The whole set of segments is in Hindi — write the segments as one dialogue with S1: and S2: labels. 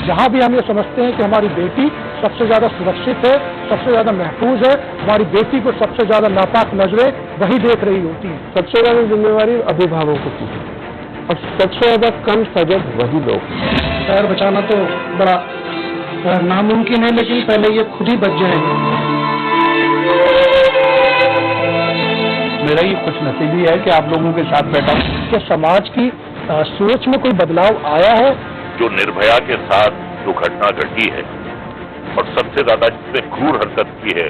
S1: जहाँ भी हम ये समझते हैं कि हमारी बेटी सबसे ज्यादा सुरक्षित है, सबसे ज्यादा महफूज है, हमारी बेटी को सबसे ज्यादा नापाक नजरें वही देख रही होती हैं।
S2: सबसे ज्यादा जिम्मेवारी अभिभावकों की है और सबसे ज्यादा कम सजग वही लोग।
S1: पैर बचाना तो बड़ा नामुमकिन है, लेकिन पहले ये खुद ही बच जाएंगे।
S2: मेरा ये खुश नसीबी है कि आप लोगों के साथ बैठा हूं।
S1: क्या समाज की सोच में कोई बदलाव आया है?
S3: जो निर्भया के साथ जो घटना घटी है और सबसे ज्यादा जिसने क्रूर हरकत की है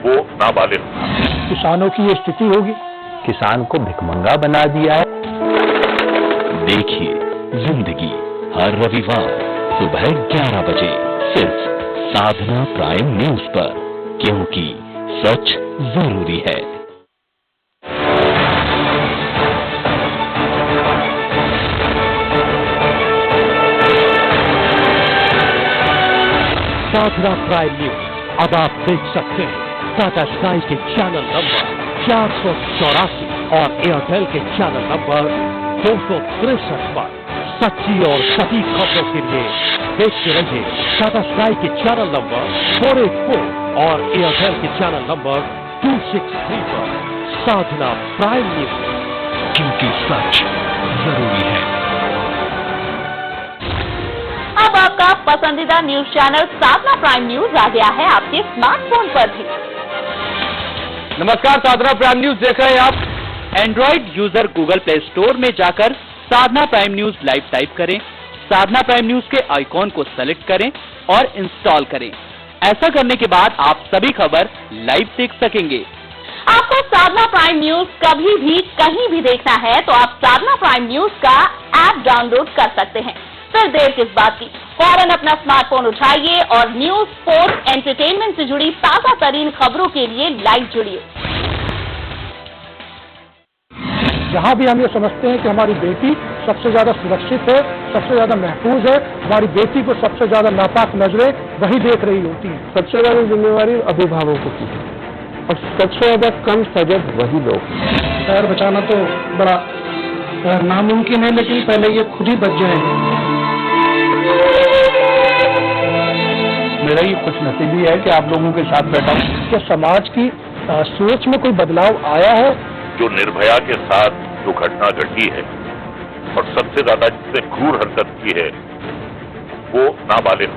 S3: वो नाबालिग।
S1: किसानों की ये स्थिति होगी।
S2: किसान को भिखमंगा बना दिया है।
S4: देखिए जिंदगी हर रविवार सुबह 11 बजे सिर्फ साधना प्राइम न्यूज पर, क्योंकि सच जरूरी है। साधना प्राइम न्यूज अब आप देख सकते हैं टाटा स्काई के चैनल नंबर 484 और एयरटेल के चैनल नंबर 263 पर। सच्ची और सटीक खबरों के लिए देखते रहिए टाटा स्काई के चैनल नंबर 484 और एयरटेल के चैनल नंबर 263 पर। साधना प्राइम न्यूज, क्योंकि सच जरूरी है।
S5: अब आपका पसंदीदा न्यूज चैनल साधना प्राइम न्यूज आ गया है आपके स्मार्टफोन पर भी।
S6: नमस्कार, साधना प्राइम न्यूज देख रहे हैं आप। Android user Google play store में जाकर साधना प्राइम न्यूज लाइव टाइप करें, साधना प्राइम न्यूज के आइकॉन को सेलेक्ट करें और इंस्टॉल करें। ऐसा करने के बाद आप सभी खबर लाइव देख सकेंगे।
S5: आपको साधना प्राइम न्यूज कभी भी कहीं भी देखना है तो आप साधना प्राइम न्यूज का ऐप डाउनलोड कर सकते हैं। फिर देर किस बात की, फौरन अपना स्मार्टफोन उठाइए और न्यूज, स्पोर्ट्स, एंटरटेनमेंट से जुड़ी ताजा तरीन खबरों के लिए लाइव जुड़िए।
S1: जहाँ भी हम ये समझते हैं कि हमारी बेटी सबसे ज्यादा सुरक्षित है, सबसे ज्यादा महफूज है, हमारी बेटी को सबसे ज्यादा नापाक नजरें वही देख रही होती हैं।
S2: सबसे ज्यादा जिम्मेवारी अभिभावकों की है और सबसे ज्यादा कम सजग वही लोग।
S1: पैर बचाना तो बड़ा नामुमकिन है, लेकिन पहले ये खुद ही बच जाएंगे।
S2: मेरा ये खुश नसीबी है कि आप लोगों के साथ बैठा हूं।
S1: क्या समाज की सोच में कोई बदलाव आया है?
S3: जो निर्भया के साथ जो घटना घटी है और सबसे ज्यादा जिसने क्रूर हरकत की है वो नाबालिग।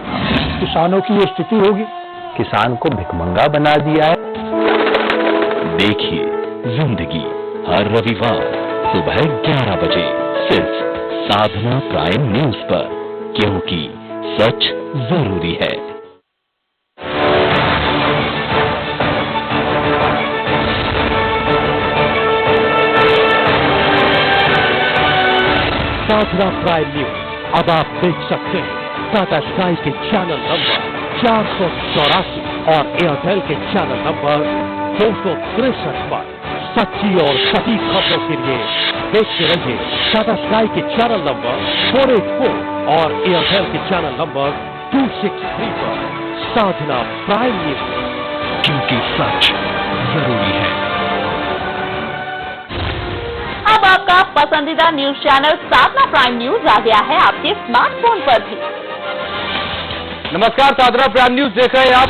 S1: किसानों की ये स्थिति होगी।
S2: किसान को भिखमंगा बना दिया है।
S4: देखिए जिंदगी हर रविवार सुबह 11 बजे सिर्फ साधना प्राइम न्यूज पर, क्योंकि सच जरूरी है। साधना प्राइम न्यूज अब आप देख सकते हैं टाटा स्काई के चैनल नंबर 484 और एयरटेल के चैनल नंबर 263 पर। सच्ची और सटीक खबरों के लिए देखते रहिए टाटा स्काई के चैनल नंबर 484 और एयरटेल के चैनल नंबर 263 पर। साधना प्राइम न्यूज, क्योंकि सच जरूरी है।
S5: अब आपका पसंदीदा न्यूज चैनल साधना प्राइम न्यूज आ गया है आपके स्मार्टफोन पर भी।
S6: नमस्कार, साधना प्राइम न्यूज देख रहे हैं आप।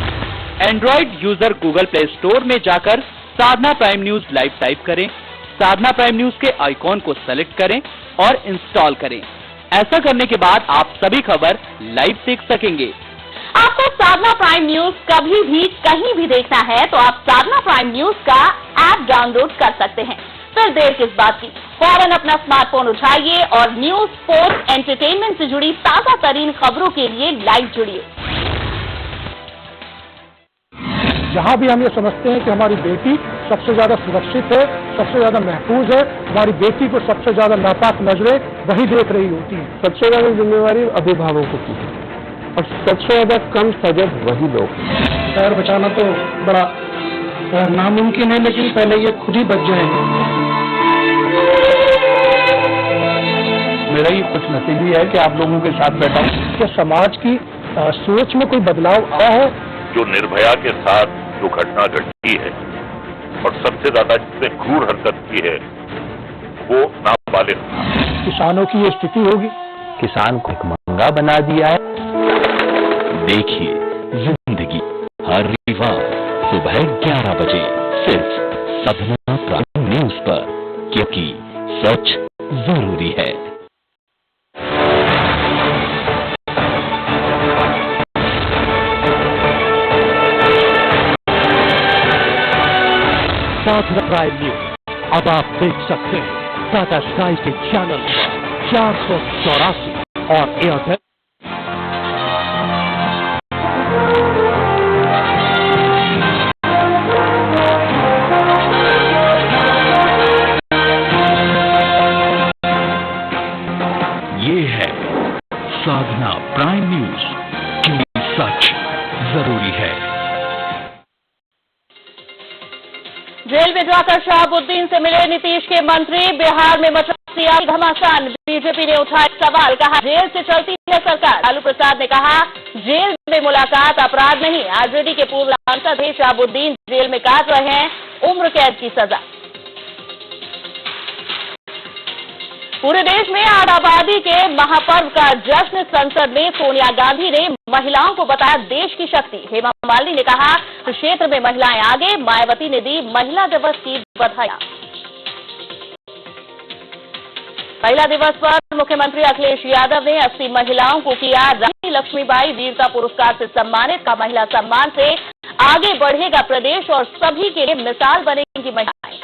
S6: Android user Google play store में जाकर साधना प्राइम न्यूज लाइव टाइप करें, साधना प्राइम न्यूज के आइकॉन को सेलेक्ट करें और इंस्टॉल करें। ऐसा करने के बाद आप सभी खबर लाइव देख सकेंगे।
S5: आपको साधना प्राइम न्यूज कभी भी कहीं भी देखना है तो आप साधना प्राइम न्यूज का ऐप डाउनलोड कर सकते हैं। फिर देर किस बात की, फौरन अपना स्मार्टफोन उठाइए और न्यूज, स्पोर्ट्स, एंटरटेनमेंट से जुड़ी ताजा तरीन खबरों के लिए लाइव जुड़िए।
S1: जहाँ भी हम ये समझते हैं कि हमारी बेटी सबसे ज्यादा सुरक्षित है, सबसे ज्यादा महफूज है, हमारी बेटी को सबसे ज्यादा नापाक नजरें वही देख रही होती हैं।
S2: सबसे ज्यादा जिम्मेवारी अभिभावकों की है और सबसे ज्यादा कम सजग वही लोग।
S1: पैर बचाना तो बड़ा नामुमकिन है, लेकिन पहले ये खुद ही बच जाएंगे।
S2: मेरा ये खुश नसीबी है कि आप लोगों के साथ बैठा हूं।
S1: क्या समाज की सोच में कोई बदलाव आया है?
S3: जो निर्भया के साथ जो घटना घटी है और सबसे ज्यादा जिसने क्रूर हरकत की है वो नाबालिग।
S1: किसानों की ये स्थिति होगी।
S2: किसान को
S7: महंगा बना दिया है। देखिए जिंदगी हर रविवार सुबह 11 बजे सिर्फ साधना प्राइम न्यूज पर, क्योंकि सच जरूरी है।
S4: साधना प्राइम न्यूज अब आप देख सकते हैं टाटा स्काई के चैनल नंबर 484 और एयरटेल।
S7: ये है साधना प्राइम न्यूज, क्योंकि सच जरूरी है।
S5: जेल में जाकर शहाबुद्दीन से मिले नीतीश के मंत्री, बिहार में मचा सियासी घमासान। बीजेपी ने उठाया सवाल, कहा जेल से चलती है सरकार। लालू प्रसाद ने कहा जेल में मुलाकात अपराध नहीं। आरजेडी के पूर्व सांसद शहाबुद्दीन जेल में काट रहे हैं उम्र कैद की सजा। पूरे देश में आबादी के महापर्व का जश्न। संसद में सोनिया गांधी ने महिलाओं को बताया देश की शक्ति। हेमा मालिनी ने कहा क्षेत्र में महिलाएं आगे। मायावती ने दी महिला दिवस की बधाई। महिला दिवस पर मुख्यमंत्री अखिलेश यादव ने 80 महिलाओं को किया रानी लक्ष्मीबाई वीरता पुरस्कार से सम्मानित। का महिला सम्मान से आगे बढ़ेगा प्रदेश और सभी के लिए मिसाल बनेंगी महिलाएं।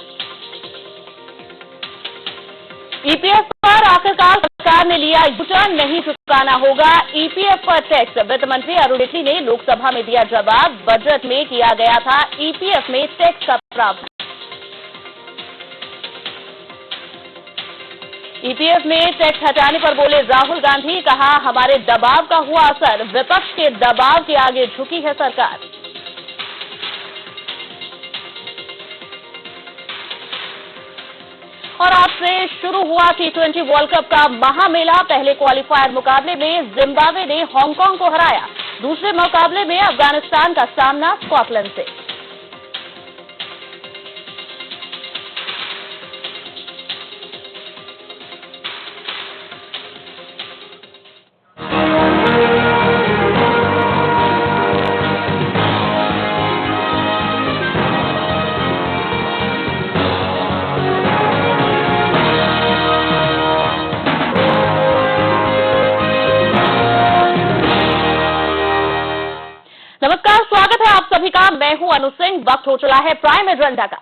S5: ईपीएफ पर आखिरकार सरकार ने लिया यू-टर्न, नहीं चुकाना होगा ईपीएफ पर टैक्स। वित्त मंत्री अरुण जेटली ने लोकसभा में दिया जवाब। बजट में किया गया था ईपीएफ में टैक्स का प्रावधान। ईपीएफ में टैक्स हटाने पर बोले राहुल गांधी, कहा हमारे दबाव का हुआ असर। विपक्ष के दबाव के आगे झुकी है सरकार। और आज से शुरू हुआ T20 वर्ल्ड कप का महामेला। पहले क्वालिफायर मुकाबले में जिम्बाब्वे ने हांगकांग को हराया। दूसरे मुकाबले में अफगानिस्तान का सामना स्कॉटलैंड से। नमस्कार, स्वागत है आप सभी का। मैं हूं अनु सिंह। वक्त हो चला है प्राइम एजेंडा का।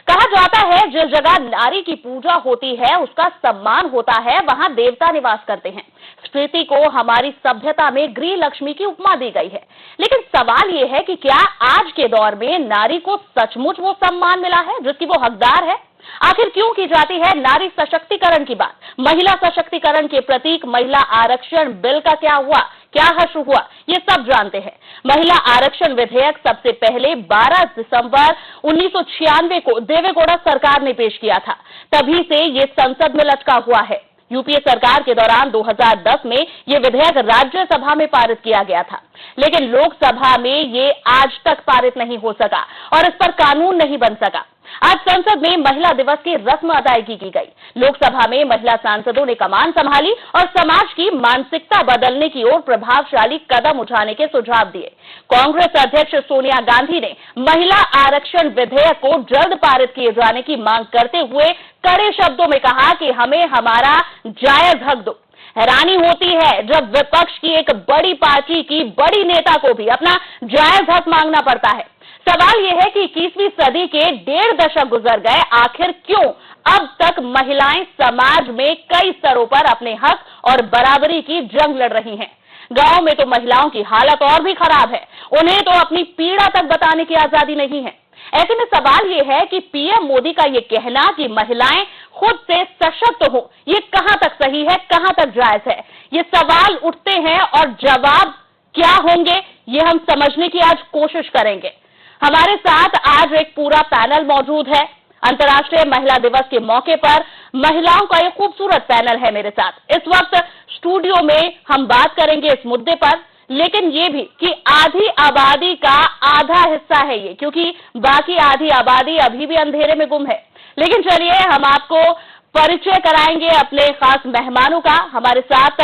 S5: कहा जाता है जिस जगह नारी की पूजा होती है उसका सम्मान होता है, वहां देवता निवास करते हैं। स्मृति को हमारी सभ्यता में गृह लक्ष्मी की उपमा दी गई है। लेकिन सवाल ये है कि क्या आज के दौर में नारी को सचमुच वो सम्मान मिला है जिसकी वो हकदार है? आखिर क्यों की जाती है नारी सशक्तिकरण की बात? महिला सशक्तिकरण के प्रतीक महिला आरक्षण बिल का क्या हुआ, क्या हश्र हुआ, ये सब जानते हैं। महिला आरक्षण विधेयक सबसे पहले 12 दिसंबर 1996 को देवेगौड़ा सरकार ने पेश किया था। तभी से ये संसद में लटका हुआ है। यूपीए सरकार के दौरान 2010 में ये विधेयक राज्यसभा में पारित किया गया था, लेकिन लोकसभा में ये आज तक पारित नहीं हो सका और इस पर कानून नहीं बन सका। आज संसद में महिला दिवस की रस्म अदायगी की गई। लोकसभा में महिला सांसदों ने कमान संभाली और समाज की मानसिकता बदलने की ओर प्रभावशाली कदम उठाने के सुझाव दिए। कांग्रेस अध्यक्ष सोनिया गांधी ने महिला आरक्षण विधेयक को जल्द पारित किए जाने की मांग करते हुए कड़े शब्दों में कहा कि हमें हमारा जायज हक दो। हैरानी होती है जब विपक्ष की एक बड़ी पार्टी की बड़ी नेता को भी अपना जायज हक मांगना पड़ता है। सवाल यह है कि 21वीं सदी के 1.5 दशक गुजर गए, आखिर क्यों अब तक महिलाएं समाज में कई स्तरों पर अपने हक और बराबरी की जंग लड़ रही हैं? गांव में तो महिलाओं की हालत और भी खराब है, उन्हें तो अपनी पीड़ा तक बताने की आजादी नहीं है। ऐसे में सवाल ये है कि पीएम मोदी का ये कहना कि महिलाएं खुद से सशक्त हो, ये कहां तक सही है, कहां तक जायज है? ये सवाल उठते हैं और जवाब क्या होंगे ये हम समझने की आज कोशिश करेंगे। हमारे साथ आज एक पूरा पैनल मौजूद है। अंतर्राष्ट्रीय महिला दिवस के मौके पर महिलाओं का एक खूबसूरत पैनल है मेरे साथ। इस वक्त स्टूडियो में हम बात करेंगे इस मुद्दे पर, लेकिन ये भी कि आधी आबादी का आधा हिस्सा है ये, क्योंकि बाकी आधी आबादी अभी भी अंधेरे में गुम है। लेकिन चलिए हम आपको परिचय कराएंगे अपने खास मेहमानों का। हमारे साथ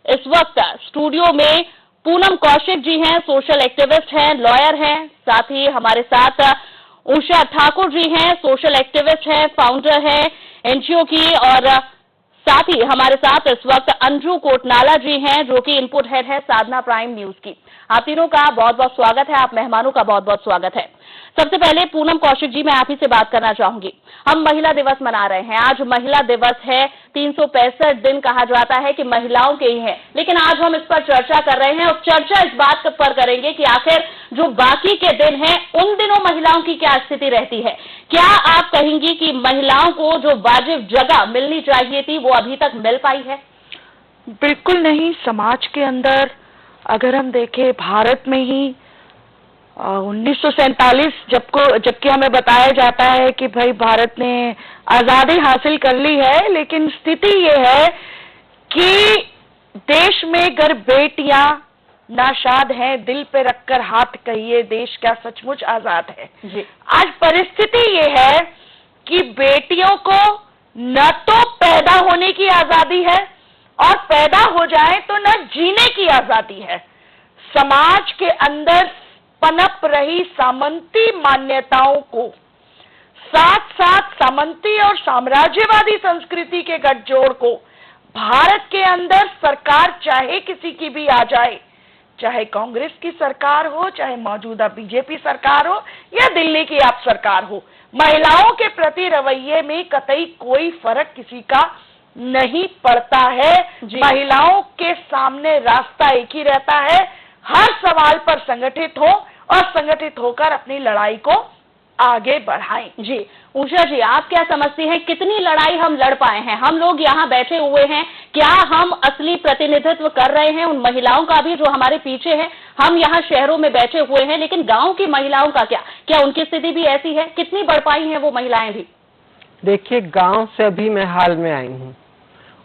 S5: इस वक्त स्टूडियो में पूनम कौशिक जी हैं, सोशल एक्टिविस्ट हैं, लॉयर हैं। साथ ही हमारे साथ उषा ठाकुर जी हैं, सोशल एक्टिविस्ट हैं, फाउंडर हैं एनजीओ की, और साथ ही हमारे साथ इस वक्त अंजू कोटनाला जी हैं, जो कि इनपुट हेड है साधना प्राइम न्यूज की। आप तीनों का बहुत बहुत स्वागत है, आप मेहमानों का बहुत बहुत स्वागत है। सबसे पहले पूनम कौशिक जी, मैं आप ही से बात करना चाहूंगी। हम महिला दिवस मना रहे हैं, आज महिला दिवस है, 365 दिन कहा जाता है कि महिलाओं के ही है, लेकिन आज हम इस पर चर्चा कर रहे हैं और चर्चा इस बात पर करेंगे कि आखिर जो बाकी के दिन हैं उन दिनों महिलाओं की क्या स्थिति रहती है। क्या आप कहेंगी कि महिलाओं को जो वाजिब जगह मिलनी चाहिए थी वो अभी तक मिल पाई है?
S8: बिल्कुल नहीं। समाज के अंदर अगर हम देखें, भारत में ही 1947 जबकि हमें बताया जाता है कि भाई भारत ने आजादी हासिल कर ली है, लेकिन स्थिति ये है कि देश में अगर बेटियां नाशाद हैं, दिल पे रखकर हाथ कहिए, देश क्या सचमुच आजाद है जी। आज परिस्थिति ये है कि बेटियों को न तो पैदा होने की आजादी है और पैदा हो जाए तो न जीने की आजादी है। समाज के अंदर पनप रही सामंती मान्यताओं को, साथ साथ सामंती और साम्राज्यवादी संस्कृति के गठजोड़ को भारत के अंदर सरकार चाहे किसी की भी आ जाए, चाहे कांग्रेस की सरकार हो, चाहे मौजूदा बीजेपी सरकार हो या दिल्ली की आप सरकार हो, महिलाओं के प्रति रवैये में कतई कोई फर्क किसी का नहीं पड़ता है। महिलाओं के सामने रास्ता एक ही रहता है, हर सवाल पर संगठित हो और संगठित होकर अपनी लड़ाई को आगे बढ़ाएं। जी उषा जी, आप क्या समझती हैं, कितनी लड़ाई हम लड़ पाए हैं? हम लोग यहाँ बैठे हुए हैं, क्या हम असली प्रतिनिधित्व कर रहे हैं उन महिलाओं का भी जो हमारे पीछे है? हम यहाँ शहरों में बैठे हुए हैं, लेकिन गाँव की महिलाओं का क्या उनकी स्थिति भी ऐसी है? कितनी बढ़ पाई है वो महिलाएं भी?
S2: देखिए, गांव से अभी मैं हाल में आई हूँ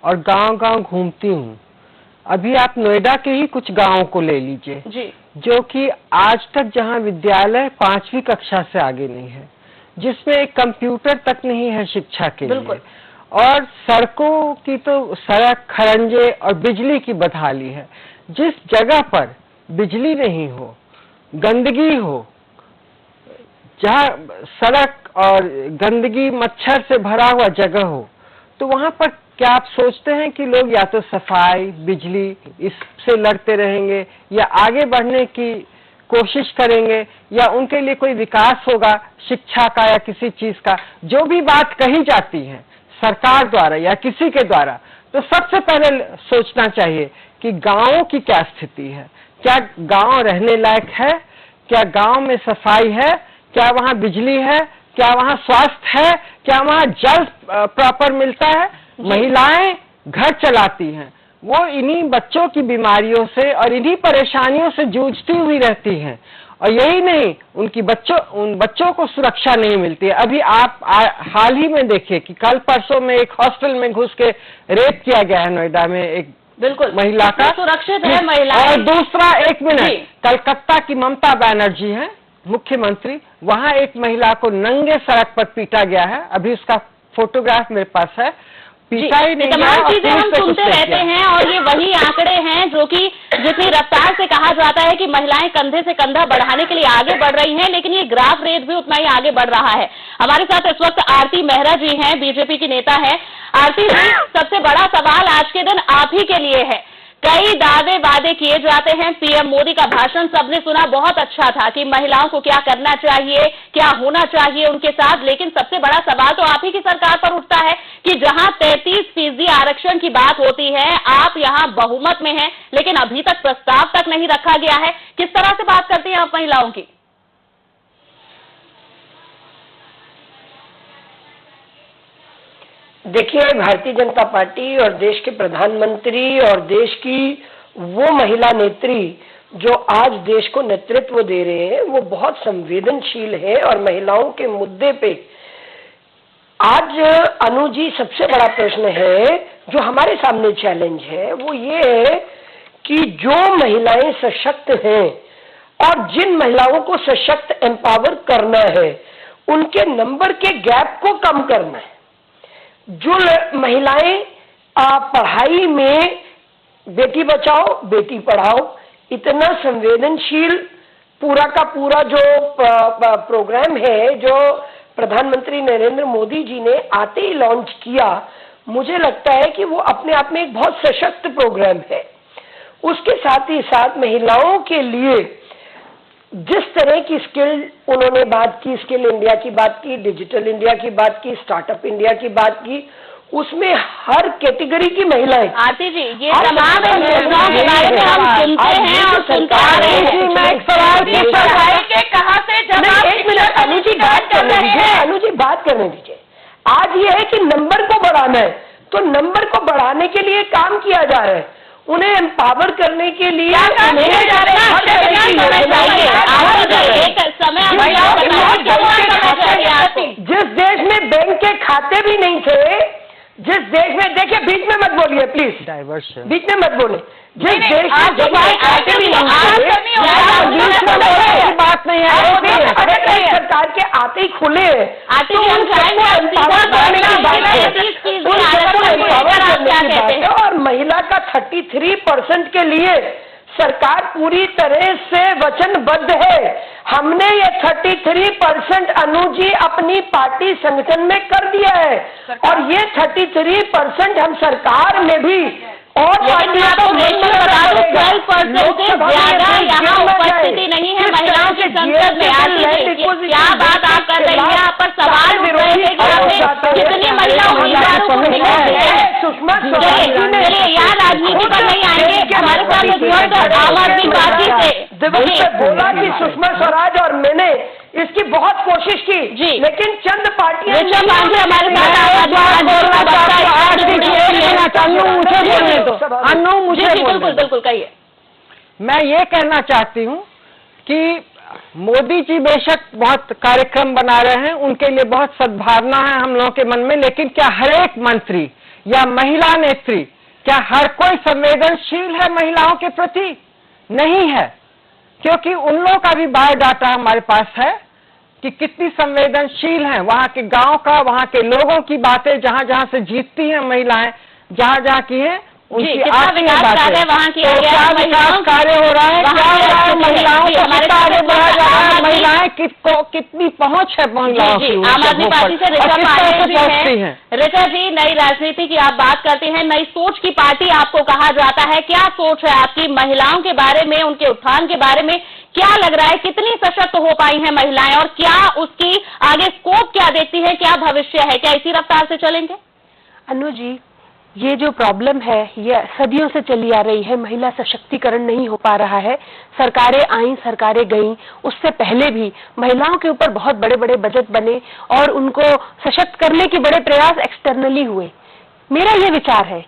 S2: और गांव-गांव घूमती हूँ। अभी आप नोएडा के ही कुछ गांवों को ले लीजिए जी, जो कि आज तक जहां विद्यालय 5वीं कक्षा से आगे नहीं है, जिसमें एक कंप्यूटर तक नहीं है शिक्षा के लिए, और सड़कों की तो सड़क खरंजे और बिजली की बदहाली है। जिस जगह पर बिजली नहीं हो, गंदगी हो, जहाँ सड़क और गंदगी मच्छर से भरा हुआ जगह हो, तो वहां पर क्या आप सोचते हैं कि लोग या तो सफाई, बिजली इससे लड़ते रहेंगे या आगे बढ़ने की कोशिश करेंगे, या उनके लिए कोई विकास होगा शिक्षा का या किसी चीज का? जो भी बात कही जाती है सरकार द्वारा या किसी के द्वारा, तो सबसे पहले सोचना चाहिए कि गांवों की क्या स्थिति है, क्या गांव रहने लायक है, क्या गांव में सफाई है, क्या वहाँ बिजली है, क्या वहाँ स्वास्थ्य है, क्या वहाँ जल प्रॉपर मिलता है? महिलाएं घर चलाती हैं, वो इन्हीं बच्चों की बीमारियों से और इन्हीं परेशानियों से जूझती हुई रहती हैं, और यही नहीं, उन बच्चों को सुरक्षा नहीं मिलती है। अभी आप हाल ही में देखिए कि कल परसों में एक हॉस्टल में घुस के रेप किया गया है नोएडा में एक बिल्कुल महिला का।
S5: सुरक्षित है महिला।
S2: और दूसरा, एक मिनट, कलकत्ता की ममता बनर्जी है मुख्यमंत्री, वहां एक महिला को नंगे सड़क पर पीटा गया है, अभी उसका फोटोग्राफ मेरे पास है। पीटा ही नहीं,
S5: तमाम चीजें हम सुनते रहते हैं, और ये वही आंकड़े हैं जो कि जितनी रफ्तार से कहा जाता है कि महिलाएं कंधे से कंधा बढ़ाने के लिए आगे बढ़ रही हैं, लेकिन ये ग्राफ रेट भी उतना ही आगे बढ़ रहा है। हमारे साथ इस वक्त आरती मेहरा जी हैं, बीजेपी की नेता है। आरती जी, सबसे बड़ा सवाल आज के दिन आप ही के लिए है। कई दावे वादे किए जाते हैं, पीएम मोदी का भाषण सबने सुना, बहुत अच्छा था कि महिलाओं को क्या करना चाहिए, क्या होना चाहिए उनके साथ, लेकिन सबसे बड़ा सवाल तो आप ही की सरकार पर उठता है कि जहां 33% आरक्षण की बात होती है, आप यहां बहुमत में हैं, लेकिन अभी तक प्रस्ताव तक नहीं रखा गया है। किस तरह से बात करती हैं आप महिलाओं की?
S9: देखिए, भारतीय जनता पार्टी और देश के प्रधानमंत्री और देश की वो महिला नेत्री जो आज देश को नेतृत्व दे रहे हैं, वो बहुत संवेदनशील है, और महिलाओं के मुद्दे पे आज अनु जी सबसे बड़ा प्रश्न है जो हमारे सामने चैलेंज है, वो ये है कि जो महिलाएं सशक्त हैं और जिन महिलाओं को सशक्त एम्पावर करना है, उनके नंबर के गैप को कम करना है। जो महिलाएं पढ़ाई में बेटी बचाओ बेटी पढ़ाओ, इतना संवेदनशील पूरा का पूरा जो प्रोग्राम है जो प्रधानमंत्री नरेंद्र मोदी जी ने आते ही लॉन्च किया, मुझे लगता है कि वो अपने आप में एक बहुत सशक्त प्रोग्राम है। उसके साथ ही साथ महिलाओं के लिए जिस तरह की स्किल उन्होंने बात की, स्किल इंडिया की बात की, डिजिटल इंडिया की बात की, स्टार्टअप इंडिया की बात की, उसमें हर कैटेगरी की महिलाएं।
S5: आरती जी, ये तमाम योजनाओं के बारे में हम सुनते हैं और सुनते आ रहे हैं।
S2: मैं एक सवाल
S8: के कहाँ से जब आप
S9: एक मिनट अनु जी बात करने दीजिए, अनु जी बात करने दीजिए। आज ये है कि नंबर को बढ़ाना है, तो नंबर को बढ़ाने के लिए काम किया जा रहा है, उन्हें एम्पावर करने के लिए जिस देश में बैंक के खाते भी नहीं थे, जिस देश में, देखिए बीच में मत बोलिए प्लीज,
S2: डाइवर्शन
S9: बीच में मत बोले, जिस देश में
S2: बात नहीं है,
S9: सरकार के आते ही खुले और महिला का 33% के लिए सरकार पूरी तरह से वचनबद्ध है। हमने ये 33% अनु जी अपनी पार्टी संगठन में कर दिया है और ये 33% हम सरकार में भी और
S5: यहाँ उपस्थिति नहीं है महिलाओं की संसद में। क्या बात आप कर रही हैं? आप पर सवाल उठ रहे थे कि कितनी महिला उम्मीदवारों को मिला है।
S9: सुषमा
S5: चलिए यहाँ राजनीति पर नहीं आएंगे, हमारे साथ आम आदमी पार्टी से
S9: बोला कि सुषमा स्वराज और मैंने इसकी बहुत कोशिश की
S5: जी,
S9: लेकिन चंद पार्टियां
S5: हमारे बिल्कुल कहिए।
S2: मैं ये कहना चाहती हूँ कि मोदी जी बेशक बहुत कार्यक्रम बना रहे हैं, उनके लिए बहुत सद्भावना है हम लोगों के मन में, लेकिन क्या हर एक मंत्री या महिला नेत्री, क्या हर कोई संवेदनशील है महिलाओं के प्रति? नहीं है, क्योंकि उन लोगों का भी बायोडाटा हमारे पास है कि कितनी संवेदनशील हैं। वहां के गांव का, वहां के लोगों की बातें, जहां जहां से जीतती हैं महिलाएं, जहां जहां की हैं उनकी
S5: कितना विकास कार्य वहाँ किया गया,
S2: क्या विकास कार्य हो रहा है, क्या हो रहा है, महिलाओं को कितना आगे बढ़ाया जा रहा है, महिलाएं कितनी पहुंच है महिलाओं की।
S5: आम आदमी पार्टी से ऋचा पांडे हैं। ऋचा जी, नई राजनीति की आप बात करते हैं, नई सोच की पार्टी आपको कहा जाता है, क्या सोच है आपकी महिलाओं के बारे में, उनके उत्थान के बारे में? क्या लग रहा है कितनी सशक्त हो पाई हैं महिलाएं और क्या उसकी आगे स्कोप क्या देखती है, क्या भविष्य है, क्या इसी रफ्तार से चलेंगे?
S10: अनु जी, ये जो प्रॉब्लम है ये सदियों से चली आ रही है, महिला सशक्तिकरण नहीं हो पा रहा है। सरकारें आई, सरकारें गईं, उससे पहले भी महिलाओं के ऊपर बहुत बड़े बड़े बजट बने और उनको सशक्त करने के बड़े प्रयास एक्सटर्नली हुए। मेरा ये विचार है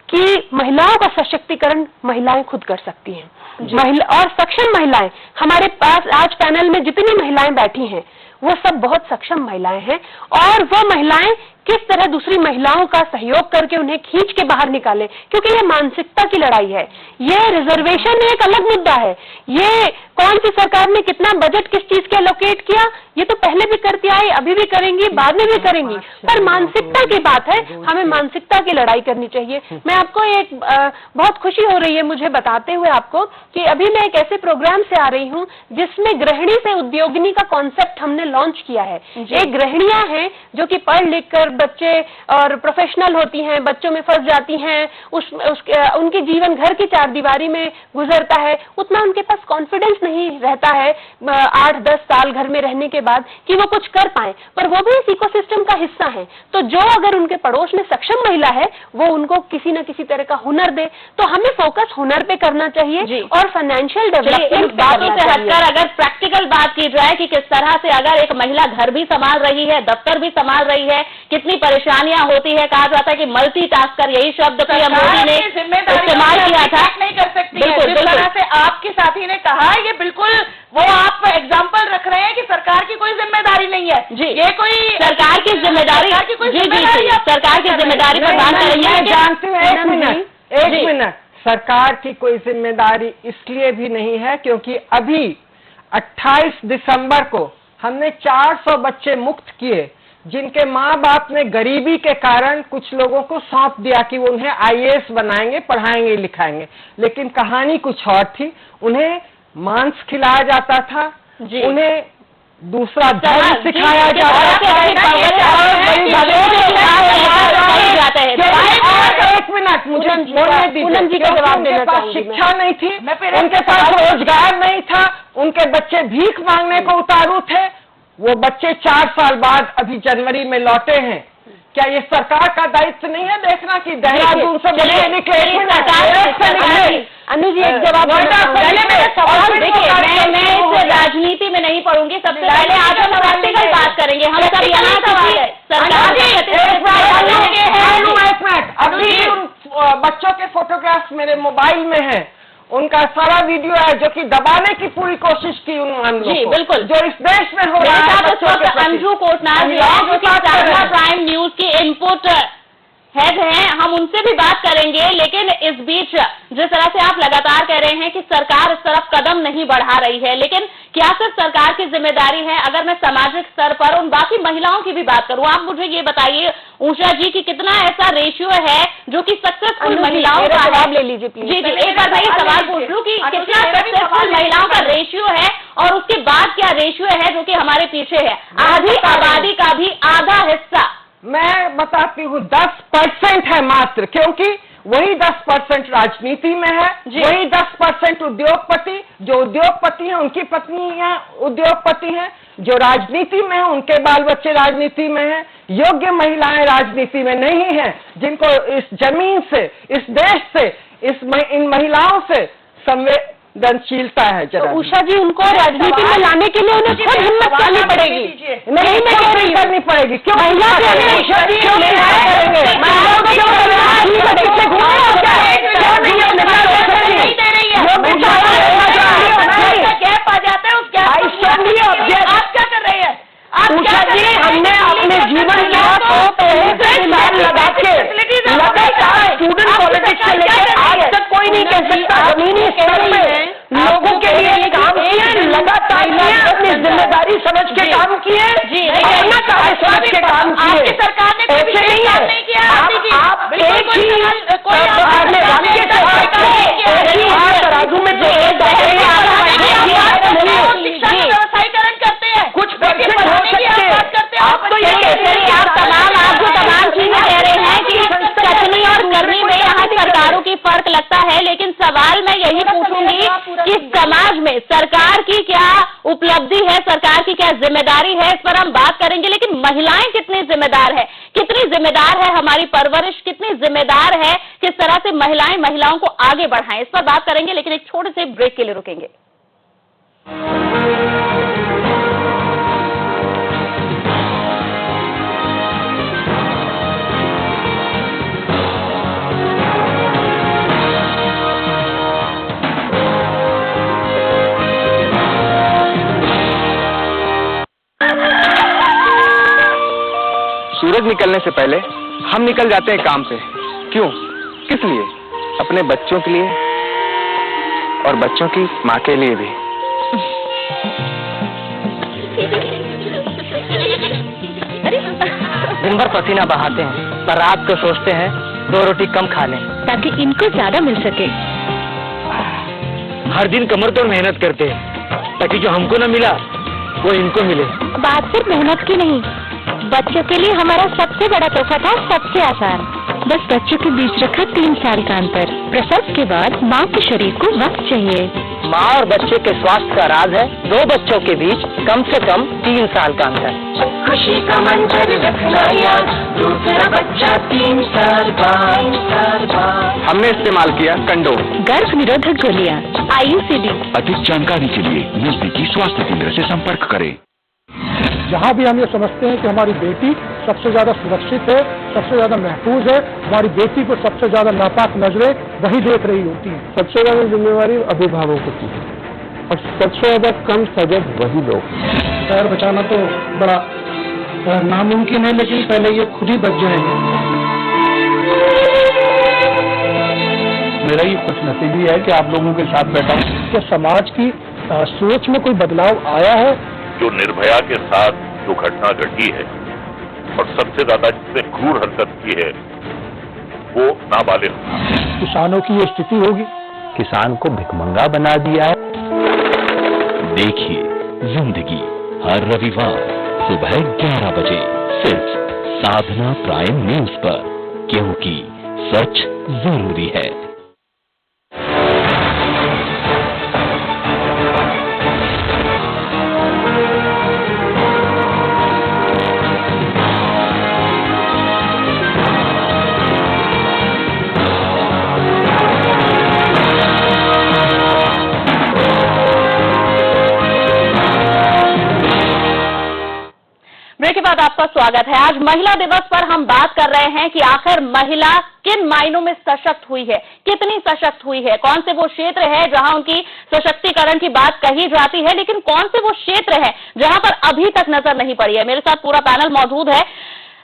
S10: कि महिलाओं का सशक्तिकरण महिलाएं खुद कर सकती हैं। महिला और सक्षम महिलाएं, हमारे पास आज पैनल में जितनी महिलाएं बैठी हैं वो सब बहुत सक्षम महिलाएं हैं और वो महिलाएं किस तरह दूसरी महिलाओं का सहयोग करके उन्हें खींच के बाहर निकाले, क्योंकि ये मानसिकता की लड़ाई है। ये रिजर्वेशन एक अलग मुद्दा है, ये कौन सी सरकार ने कितना बजट किस चीज के एलोकेट किया ये तो पहले भी करती आई, अभी भी करेंगी, बाद में भी करेंगी, पर मानसिकता की बात है, हमें मानसिकता की लड़ाई करनी चाहिए। मैं आपको एक बहुत खुशी हो रही है मुझे बताते हुए आपको कि अभी मैं एक ऐसे प्रोग्राम से आ रही हूँ जिसमें गृहिणी से उद्योगिनी का कॉन्सेप्ट हमने लॉन्च किया है। एक गृहिणियां हैं जो कि पढ़ लिख कर बच्चे और प्रोफेशनल होती हैं, बच्चों में फंस जाती हैं, उनकी जीवन घर की चारदीवारी में गुजरता है, उतना उनके पास कॉन्फिडेंस नहीं रहता है 8-10 साल घर में रहने के बाद कि वो कुछ कर पाए, पर वो भी इस इकोसिस्टम का हिस्सा है। तो जो अगर उनके पड़ोस में सक्षम महिला है वो उनको किसी न किसी तरह का हुनर दे, तो हमें फोकस हुनर पे करना चाहिए और फाइनेंशियल डेवलपमेंट
S5: बातों से हटकर अगर प्रैक्टिकल बात की जाए कि किस तरह से अगर एक महिला घर भी संभाल रही है, दफ्तर भी संभाल रही है, कितनी परेशानियां होती है। कहा जाता है कि मल्टीटास्कर, यही शब्द पीएम मोदी ने इस्तेमाल किया था।
S8: नहीं कर सकती है, जिस तरह से आपके साथी ने कहा, ये बिल्कुल वो आप एग्जाम्पल रख रहे हैं कि सरकार की कोई जिम्मेदारी नहीं है जी, ये कोई
S5: सरकार की जिम्मेदारी, सरकार की जिम्मेदारी पर बात करेंगे।
S2: जानते हैं, एक मिनट, सरकार की कोई जिम्मेदारी इसलिए भी नहीं है क्योंकि अभी 28 दिसंबर को हमने 400 बच्चे मुक्त किए जिनके माँ बाप ने गरीबी के कारण कुछ लोगों को सौंप दिया कि वो उन्हें IAS बनाएंगे, पढ़ाएंगे, लिखाएंगे, लेकिन कहानी कुछ और थी। उन्हें मांस खिलाया जाता था, उन्हें दूसरा धर्म सिखाया जाता था। एक मिनट मुझे बोलने दीजिए। उनके पास शिक्षा नहीं थी, उनके पास रोजगार नहीं था, उनके बच्चे भीख मांगने को उतारू थे। वो बच्चे 4 साल बाद अभी जनवरी में लौटे हैं। क्या ये सरकार का दायित्व नहीं है देखना कि देहरादून से बच्चे निकले?
S10: अनु जी एक जवाब
S5: पहले मेरा सवाल देखिए, मैं इस राजनीति में नहीं पढ़ूंगी। सबसे पहले आज हम प्रैक्टिकल बात करेंगे। हम सब यहाँ
S2: अभी उन बच्चों के फोटोग्राफ्स मेरे मोबाइल में है, उनका सारा वीडियो है जो कि दबाने की पूरी कोशिश की उन मामलों को,
S5: बिल्कुल,
S2: जो इस देश में हो रहा है।
S5: अंजू कोटनार जी जो कि साधना प्राइम न्यूज की इनपुट हेड हैं, हम उनसे भी बात करेंगे। लेकिन इस बीच जिस तरह से आप लगातार कह रहे हैं कि सरकार इस तरफ कदम नहीं बढ़ा रही है, लेकिन क्या सिर्फ सरकार की जिम्मेदारी है? अगर मैं सामाजिक स्तर पर उन बाकी महिलाओं की भी बात करूं, आप मुझे ये बताइए उषा जी कि कितना ऐसा रेशियो है जो कि सक्सेसफुल महिलाओं का
S10: जवाब ले लीजिए प्लीज।
S5: जी एक बार मैं सवाल पूछ लूं कि कितना सक्सेसफुल महिलाओं का रेशियो है और उसके बाद क्या रेशियो है जो कि हमारे पीछे है? आधी आबादी का भी आधा हिस्सा।
S2: मैं बताती हूँ 10% है मात्र, क्योंकि वही 10% राजनीति में है, वही 10% उद्योगपति, जो उद्योगपति हैं उनकी पत्नियां उद्योगपति हैं, जो राजनीति में है उनके बाल बच्चे राजनीति में हैं। योग्य महिलाएं राजनीति में नहीं हैं, जिनको इस जमीन से, इस देश से, इन महिलाओं से संवेदनशीलता है।
S10: तो उषा जी उनको राजनीति में लाने के लिए उन्हें खुद हिम्मत करनी पड़ेगी।
S2: नहीं मैं कह रही करनी पड़ेगी। क्यों
S5: आप क्या कर रहे हैं?
S9: उषा जी हमने अपने जीवन लगा के लगातार स्टूडेंट पॉलिटिक्स से लेकर आज तक कोई नहीं कह सकता जमीनी स्तर में लोगों के लिए काम किए, लगातार अपनी जिम्मेदारी समझ के काम किए, अपना कार्य समझ के काम किए।
S5: सरकार ने
S9: ऐसे नहीं है आप एक ही तराजू में
S5: व्यवसायीकरण करते हैं,
S9: कुछ परसेंट हो सकते हैं।
S5: आप तो ये कहते हैं, आप तमाम चीजें कह रहे हैं कि कथनी और करनी में यहाँ सरकारों की फर्क लगता है। लेकिन सवाल मैं यही पूछूंगी कि समाज में सरकार की क्या उपलब्धि है, सरकार की क्या जिम्मेदारी है, इस पर हम बात करेंगे। लेकिन महिलाएं कितनी जिम्मेदार है, कितनी जिम्मेदार है हमारी परवरिश, कितनी जिम्मेदार है किस तरह से महिलाओं को आगे बढ़ाएं, इस पर बात करेंगे। लेकिन एक छोटे से ब्रेक के लिए रुकेंगे।
S11: सूरज निकलने से पहले हम निकल जाते हैं काम पे। क्यों? किस लिए? अपने बच्चों के लिए और बच्चों की माँ के लिए भी।
S12: दिन भर पसीना बहाते हैं पर रात को सोचते हैं 2 रोटी कम खा लें ताकि इनको ज्यादा मिल सके।
S11: हर दिन कमर तोड़ मेहनत करते हैं ताकि जो हमको न मिला वो इनको मिले।
S12: बात सिर्फ मेहनत की नहीं, बच्चों के लिए हमारा सबसे बड़ा तोहफा था सबसे आसान, बस बच्चों के बीच रखा 3 साल का अंतर। प्रसव के बाद माँ के शरीर को वक्त चाहिए। माँ और बच्चे के स्वास्थ्य का राज है 2 बच्चों के बीच कम से कम 3 साल का अंतर।
S13: खुशी का मंजर रखना याद, दूसरा बच्चा 3 साल बाद।
S11: हमने इस्तेमाल किया कंडोम,
S12: गर्भ निरोधक गोलियाँ, IUCD।
S7: अधिक जानकारी के लिए नजदीकी स्वास्थ्य केंद्र से संपर्क करें।
S1: जहाँ भी हम ये समझते हैं कि हमारी बेटी सबसे ज्यादा सुरक्षित है, सबसे ज्यादा महफूज है, हमारी बेटी को सबसे ज्यादा नापाक नजरें वही देख रही होती हैं।
S11: सबसे ज्यादा जिम्मेवारी अभिभावकों की है और सबसे ज्यादा कम सजग वही लोग।
S1: पैर बचाना तो बड़ा नामुमकिन है, लेकिन पहले ये खुद ही बच जाएंगे।
S11: मेरा ये खुश नसीबी है कि आप लोगों के साथ बैठा हूँ।
S1: क्या समाज की सोच में कोई बदलाव आया है?
S3: जो निर्भया के साथ जो घटना घटी है और सबसे ज्यादा जिसने क्रूर हरकत की है वो नाबालिग।
S1: किसानों की ये स्थिति होगी,
S11: किसान को भिखमंगा बना दिया है।
S7: देखिए जिंदगी हर रविवार सुबह 11 बजे सिर्फ साधना प्राइम न्यूज पर, क्योंकि सच जरूरी है।
S5: ब्रेक के बाद आपका स्वागत है। आज महिला दिवस पर हम बात कर रहे हैं कि आखिर महिला किन मायनों में सशक्त हुई है, कितनी सशक्त हुई है, कौन से वो क्षेत्र है जहां उनकी सशक्तिकरण की बात कही जाती है, लेकिन कौन से वो क्षेत्र है जहां पर अभी तक नजर नहीं पड़ी है। मेरे साथ पूरा पैनल मौजूद है।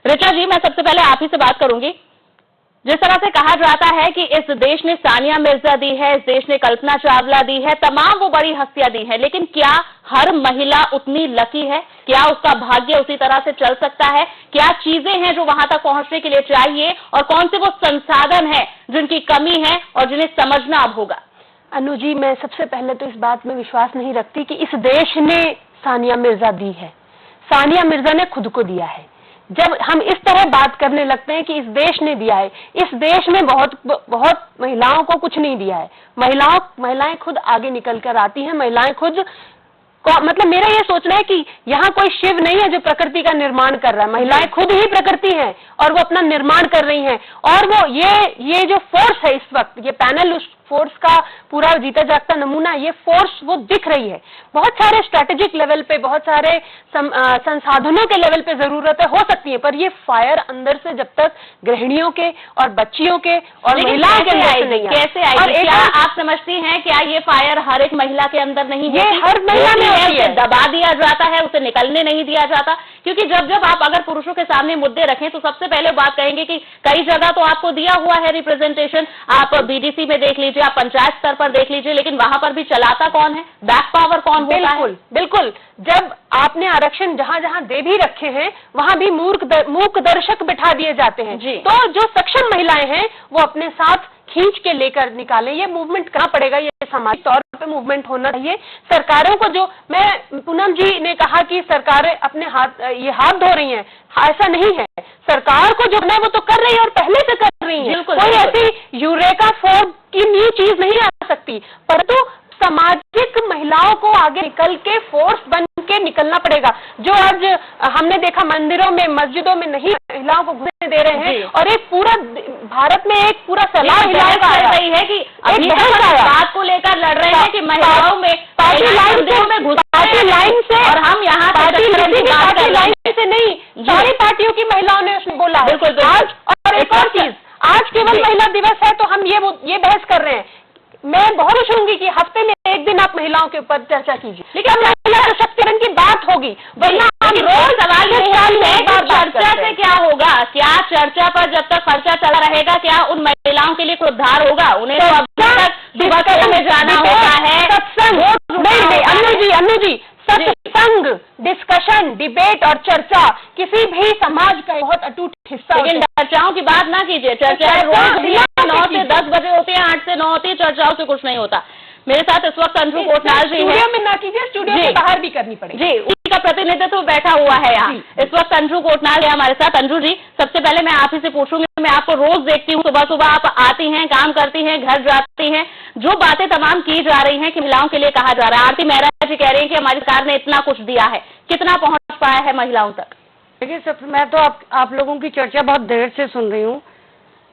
S5: ऋचा जी, मैं सबसे पहले आप ही से बात करूंगी। जिस तरह से कहा जाता है कि इस देश ने सानिया मिर्जा दी है, इस देश ने कल्पना चावला दी है, तमाम वो बड़ी हस्तियां दी हैं, लेकिन क्या हर महिला उतनी लकी है? क्या उसका भाग्य उसी तरह से चल सकता है? क्या चीजें हैं जो वहां तक पहुंचने के लिए चाहिए, और कौन से वो संसाधन हैं जिनकी कमी है और जिन्हें समझना अब होगा?
S10: अनु जी, मैं सबसे पहले तो इस बात में विश्वास नहीं रखती कि इस देश ने सानिया मिर्जा दी है। सानिया मिर्जा ने खुद को दिया है। जब हम इस तरह बात करने लगते हैं कि इस देश ने दिया है, इस देश में बहुत महिलाओं को कुछ नहीं दिया है। महिलाएं खुद आगे निकल कर आती हैं। महिलाएं खुद मतलब मेरा ये सोचना है कि यहाँ कोई शिव नहीं है जो प्रकृति का निर्माण कर रहा है। महिलाएं खुद ही प्रकृति हैं और वो अपना निर्माण कर रही हैं। और वो ये जो फोर्स है इस वक्त, ये पैनल उस फोर्स का पूरा जीता जागता नमूना, ये फोर्स वो दिख रही है। बहुत सारे स्ट्रेटेजिक लेवल पे, बहुत सारे संसाधनों के लेवल पे जरूरतें हो सकती है, पर ये फायर अंदर से जब तक गृहिणियों के और बच्चियों के और महिलाओं के अंदर से नहीं
S5: कैसे आएगी? क्या आप समझती हैं क्या ये फायर हर एक महिला के अंदर नहीं है?
S10: ये हर महिला में होती है।
S5: दबा दिया जाता है, उसे निकलने नहीं दिया जाता। क्योंकि जब आप अगर पुरुषों के सामने मुद्दे रखें तो सबसे पहले बात कहेंगे कि कई जगह तो आपको दिया हुआ है रिप्रेजेंटेशन। आप बीडीसी में देख लीजिए, आप पंचायत स्तर पर देख लीजिए, लेकिन वहां पर भी चलाता कौन है? बैक पावर कौन होता है?
S10: बिल्कुल। जब आपने आरक्षण जहां जहां दे भी रखे हैं, वहां भी मूक दर्शक बिठा दिए जाते हैं। तो जो सक्षम महिलाएं हैं वो अपने साथ खींच के लेकर निकालें। ये मूवमेंट कहाँ पड़ेगा? ये सामाजिक तौर पे मूवमेंट होना चाहिए। सरकारों को, जो मैं पूनम जी ने कहा कि सरकारें अपने हाथ धो रही हैं, ऐसा नहीं है। सरकार को जो है वो तो कर रही है और पहले से कर रही है। कोई ऐसी यूरेका फोर्ड की न्यू चीज नहीं आ सकती, परंतु सामाजिक महिलाओं को आगे निकल के फोर्स बन के निकलना पड़ेगा। जो आज हमने देखा मंदिरों में, मस्जिदों में नहीं महिलाओं को घुसने दे रहे हैं, और एक पूरा भारत में एक पूरा सलाह
S5: चल रही है कि अभी बात को लेकर लड़ रहे हैं कि महिलाओं में
S10: पार्टी लाइन से,
S5: और हम यहाँ
S10: पार्टी लाइन से नहीं, सारी पार्टियों की महिलाओं ने उसमें बोला है।
S5: बिल्कुल।
S10: आज और एक और चीज, आज केवल महिला दिवस है तो हम ये बहस कर रहे हैं। मैं बहुत खुश होंगी कि हफ्ते में एक दिन आप महिलाओं के ऊपर चर्चा कीजिए, लेकिन महिला सशक्तिकरण की बात होगी, वरना हम रोज सवाल
S5: चर्चा से क्या होगा? क्या चर्चा पर जब तक खर्चा चला रहेगा, क्या उन महिलाओं के लिए कोई उद्धार होगा? उन्हें तो अभी तक में जाना होता है।
S10: अनु जी, सत्संग, डिस्कशन, डिबेट और चर्चा किसी भी समाज का बहुत अटूट हिस्सा है।
S5: लेकिन चर्चाओं की बात ना कीजिए। चर्चाएं रोज 9 से 10 बजे होती है, 8 से 9 होती है। चर्चाओं से कुछ नहीं होता। मेरे साथ इस वक्त अंजू कोटनाल जी हैं।
S10: स्टूडियो में ना कीजिए, स्टूडियो के बाहर भी करनी पड़ेगी।
S5: जी, उसी का प्रतिनिधित्व बैठा हुआ है यहाँ। इस वक्त अंजू कोटनाल है हमारे साथ। अंजू जी, सबसे पहले मैं आप ही से पूछूंगी, मैं आपको रोज देखती हूँ, सुबह सुबह आप आती हैं, काम करती हैं, घर जाती हैं, जो बातें तमाम की जा रही हैं कि महिलाओं के लिए कहा जा रहा है। आरती मेहरा जी कह रही है कि हमारी सरकार ने इतना कुछ दिया है, कितना पहुंच पाया है महिलाओं तक?
S14: देखिए, मैं तो आप लोगों की चर्चा बहुत देर से सुन रही हूँ,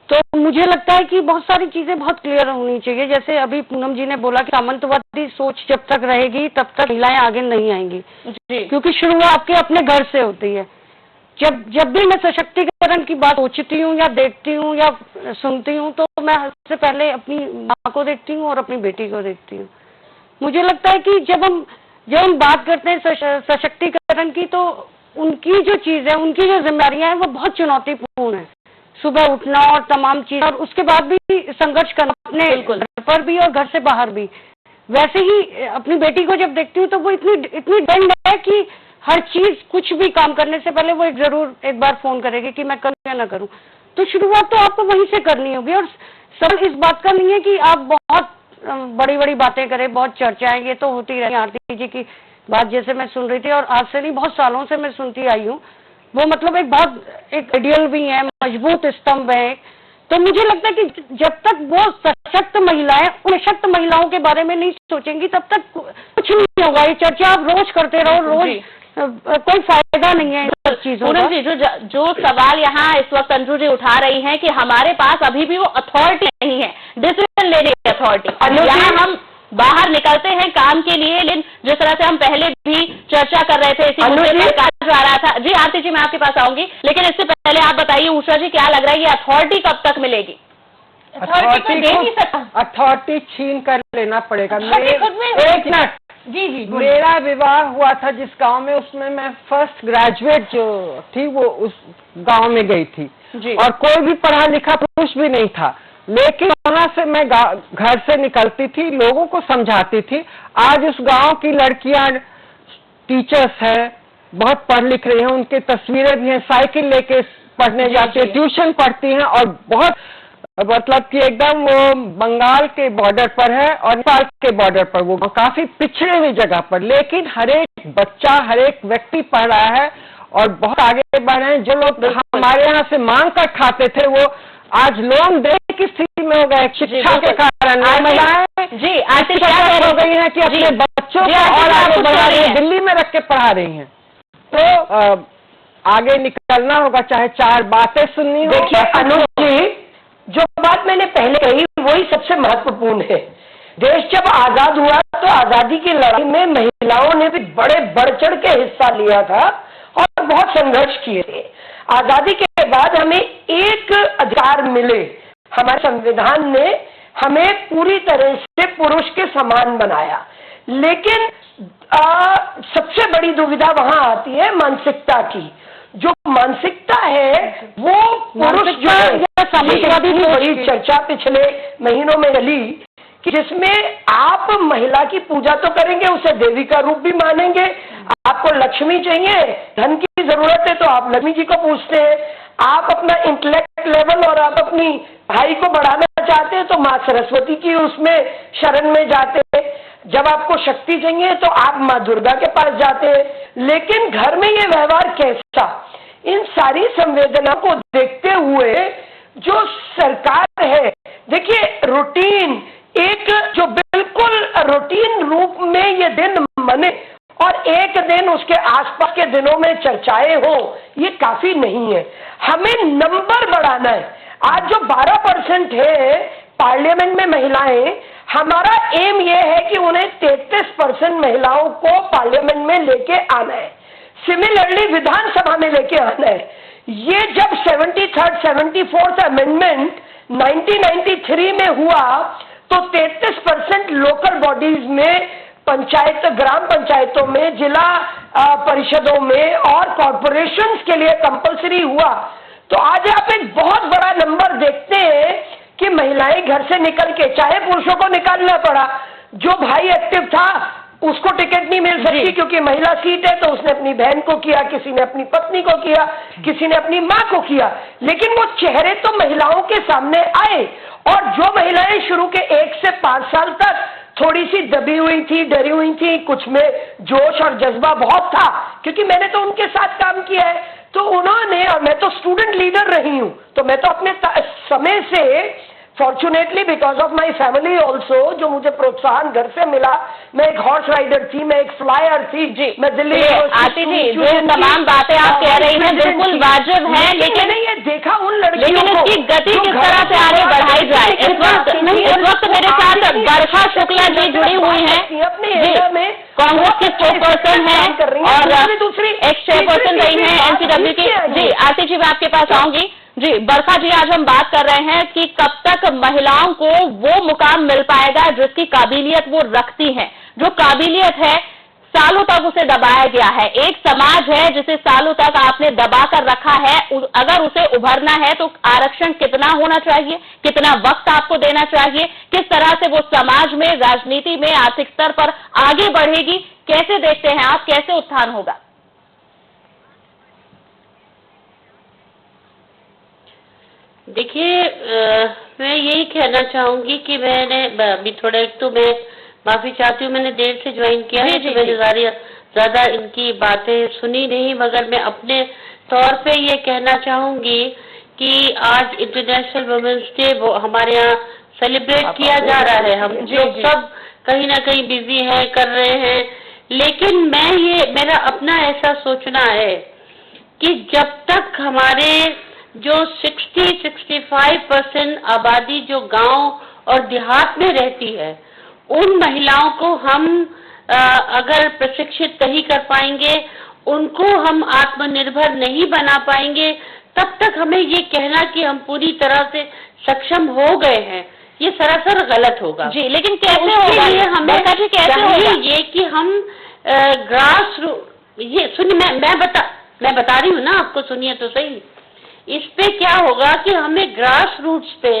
S14: तो मुझे लगता है कि बहुत सारी चीजें बहुत क्लियर होनी चाहिए। जैसे अभी पूनम जी ने बोला कि सामंतवादी सोच जब तक रहेगी तब तक महिलाएं आगे नहीं आएंगी, क्योंकि शुरुआत आपके अपने घर से होती है। जब भी मैं सशक्तिकरण की बात सोचती हूँ या देखती हूँ या सुनती हूँ, तो मैं सबसे पहले अपनी माँ को देखती हूँ और अपनी बेटी को देखती हूँ। मुझे लगता है कि जब हम बात करते हैं सशक्तिकरण की, तो उनकी जो चीज है, उनकी जो जिम्मेदारियां हैं, वो बहुत चुनौतीपूर्ण है। सुबह उठना और तमाम चीज, और उसके बाद भी संघर्ष करना अपने घर पर भी और घर से बाहर भी। वैसे ही अपनी बेटी को जब देखती हूँ तो वो इतनी दंड है कि हर चीज कुछ भी काम करने से पहले वो एक बार फोन करेगी कि मैं करूं या ना करूं। तो शुरुआत तो आपको वहीं से करनी होगी। और सवाल इस बात का नहीं है कि आप बहुत बड़ी बड़ी बातें करें, बहुत चर्चाएं, ये तो होती रही। आरती जी की बात जैसे मैं सुन रही थी और आज से नहीं बहुत सालों से मैं सुनती आई हूँ, वो मतलब एक आइडियल भी है, मजबूत स्तंभ है। तो मुझे लगता है कि जब तक वो सशक्त महिलाएं उन सशक्त महिलाओं के बारे में नहीं सोचेंगी तब तक कुछ नहीं होगा। ये चर्चा आप रोज करते रहो, रोज कोई फायदा नहीं है इन चीजों का।
S5: जी, जो सवाल यहाँ इस वक्त अंजू जी उठा रही हैं कि हमारे पास अभी भी वो अथॉरिटी नहीं है, डिसीजन लेने की अथॉरिटी। यहाँ हम बाहर निकलते हैं काम के लिए, लेकिन जिस तरह से हम पहले भी चर्चा कर रहे थे इसी मुद्दे पर कहा जा रहा था। जी आरती जी, मैं आपके पास आऊंगी, लेकिन इससे पहले आप बताइए उषा जी, क्या लग रहा है ये अथॉरिटी कब तक मिलेगी?
S2: अथॉरिटी छीन कर लेना पड़ेगा। एक मिनट जी, मेरा विवाह हुआ था जिस गांव में, उसमें मैं फर्स्ट ग्रेजुएट जो थी वो उस गांव में गई थी और कोई भी पढ़ा लिखा पुरुष भी नहीं था, लेकिन वहां से मैं घर से निकलती थी, लोगों को समझाती थी। आज उस गांव की लड़कियां टीचर्स हैं, बहुत पढ़ लिख रही हैं, उनकी तस्वीरें भी हैं, साइकिल लेके पढ़ने जाती है, ट्यूशन पढ़ती हैं और बहुत मतलब कि एकदम वो बंगाल के बॉर्डर पर है और नेपाल के बॉर्डर पर, वो काफी पिछड़े हुई जगह पर, लेकिन हर एक बच्चा, हर एक व्यक्ति पढ़ रहा है और बहुत आगे बढ़ रहे हैं। जो लोग हमारे यहाँ से मांग कर खाते थे वो आज लोन देने की स्थिति में हो गए शिक्षा के कारण। महिलाएं
S5: जी आरती
S2: हो गई है कि अपने बच्चों को और आगे बढ़ा रही है, दिल्ली में रख के पढ़ा रही हैं। तो आगे निकलना होगा, चाहे चार बातें सुननी हो।
S9: देखिए अनुज जी, जो बात मैंने पहले कही वही सबसे महत्वपूर्ण है। देश जब आजाद हुआ तो आजादी की लड़ाई में महिलाओं ने भी बड़े बढ़ चढ़ के हिस्सा लिया था और बहुत संघर्ष किए थे। आजादी के बाद हमें एक अधिकार मिले, हमारे संविधान ने हमें पूरी तरह से पुरुष के समान बनाया, लेकिन सबसे बड़ी दुविधा वहां आती है मानसिकता की। जो मानसिकता है वो पुरुष जो बड़ी चर्चा पिछले महीनों में चली कि जिसमें आप महिला की पूजा तो करेंगे, उसे देवी का रूप भी मानेंगे। आपको लक्ष्मी चाहिए, धन की जरूरत है तो आप लक्ष्मी जी को पूछते हैं। आप अपना इंटेलेक्ट लेवल और आप अपनी भाई को बढ़ाना चाहते हैं तो माँ सरस्वती की उसमें शरण में जाते हैं। जब आपको शक्ति चाहिए तो आप माँ दुर्गा के पास जाते हैं। लेकिन घर में ये व्यवहार कैसा, इन सारी संवेदना को देखते हुए जो सरकार है, देखिए रूटीन, एक जो बिल्कुल रूटीन रूप में ये दिन मने और एक दिन उसके आसपास के दिनों में चर्चाएं हो, ये काफी नहीं है। हमें नंबर बढ़ाना है। आज जो 12% है पार्लियामेंट में महिलाएं, हमारा एम ये है कि उन्हें 33% महिलाओं को पार्लियामेंट में लेके आना है। सिमिलरली विधानसभा में लेके आना है। ये जब 73rd 74th अमेंडमेंट 1993 में हुआ तो 33% लोकल बॉडीज में, पंचायत, ग्राम पंचायतों में, जिला परिषदों में और कॉर्पोरेशंस के लिए कंपलसरी हुआ। तो आज आप एक बहुत बड़ा नंबर देखते हैं कि महिलाएं घर से निकल के, चाहे पुरुषों को निकालना पड़ा, जो भाई एक्टिव था उसको टिकट नहीं मिल सकती क्योंकि महिला सीट है, तो उसने अपनी बहन को किया, किसी ने अपनी पत्नी को किया, किसी ने अपनी मां को किया। लेकिन वो चेहरे तो महिलाओं के सामने आए। और जो महिलाएं शुरू के 1 से 5 साल तक थोड़ी सी दबी हुई थी, डरी हुई थी, कुछ में जोश और जज्बा बहुत था, क्योंकि मैंने तो उनके साथ काम किया है, तो उन्होंने, और मैं तो स्टूडेंट लीडर रही हूं, तो मैं तो अपने समय से fortunately because of my family also, जो मुझे प्रोत्साहन घर से मिला, मैं एक हॉर्स राइडर थी, मैं एक फ्लायर थी जी, मैं दिल्ली
S5: आती थी। जो तमाम बातें आप कह रही हैं बिल्कुल वाजिब है, लेकिन
S9: मैंने ये देखा उन लड़कियों
S5: लेकिन इसकी गति किस तरह से आगे बढ़ाई जाए। इस वक्त मेरे साथ बरखा शुक्ला जी जुड़ी हुई हैं,
S9: अपने एरिया में
S5: कांग्रेस की स्पोक्सपर्सन है और दूसरी एक्स चेयरपर्सन रही हैं एनसीडब्ल्यू की। जी आरती जी, मैं आपके पास आऊंगी। जी बरखा जी, आज हम बात कर रहे हैं कि कब तक महिलाओं को वो मुकाम मिल पाएगा जिसकी काबिलियत वो रखती हैं। जो काबिलियत है सालों तक उसे दबाया गया है, एक समाज है जिसे सालों तक आपने दबा कर रखा है। अगर उसे उभरना है तो आरक्षण कितना होना चाहिए, कितना वक्त आपको देना चाहिए, किस तरह से वो समाज में, राजनीति में, आर्थिक स्तर पर आगे बढ़ेगी, कैसे देखते हैं आप, कैसे उत्थान होगा?
S15: देखिए, मैं यही कहना चाहूंगी कि मैंने अभी थोड़ा, एक तो मैं माफी चाहती हूँ, मैंने देर से ज्वाइन किया है, तो मैंने ज्यादा इनकी बातें सुनी नहीं, मगर मैं अपने तौर पे ये कहना चाहूंगी कि आज इंटरनेशनल वुमेन्स डे वो हमारे यहाँ सेलिब्रेट किया जा रहा है। हम लोग सब कहीं ना कहीं बिजी हैं, कर रहे हैं, लेकिन मेरा अपना ऐसा सोचना है कि जब तक हमारे जो 60-65% आबादी जो गांव और देहात में रहती है, उन महिलाओं को हम अगर प्रशिक्षित नहीं कर पाएंगे, उनको हम आत्मनिर्भर नहीं बना पाएंगे, तब तक हमें ये कहना कि हम पूरी तरह से सक्षम हो गए हैं, ये सरासर गलत होगा।
S5: जी, लेकिन कैसे होगा?
S15: हमें चाहिए ये कि हम ग्रास रूट, ये सुनिए, मैं बता रही हूँ ना आपको, सुनिए तो सही। इस पे क्या होगा कि हमें ग्रास रूट्स पे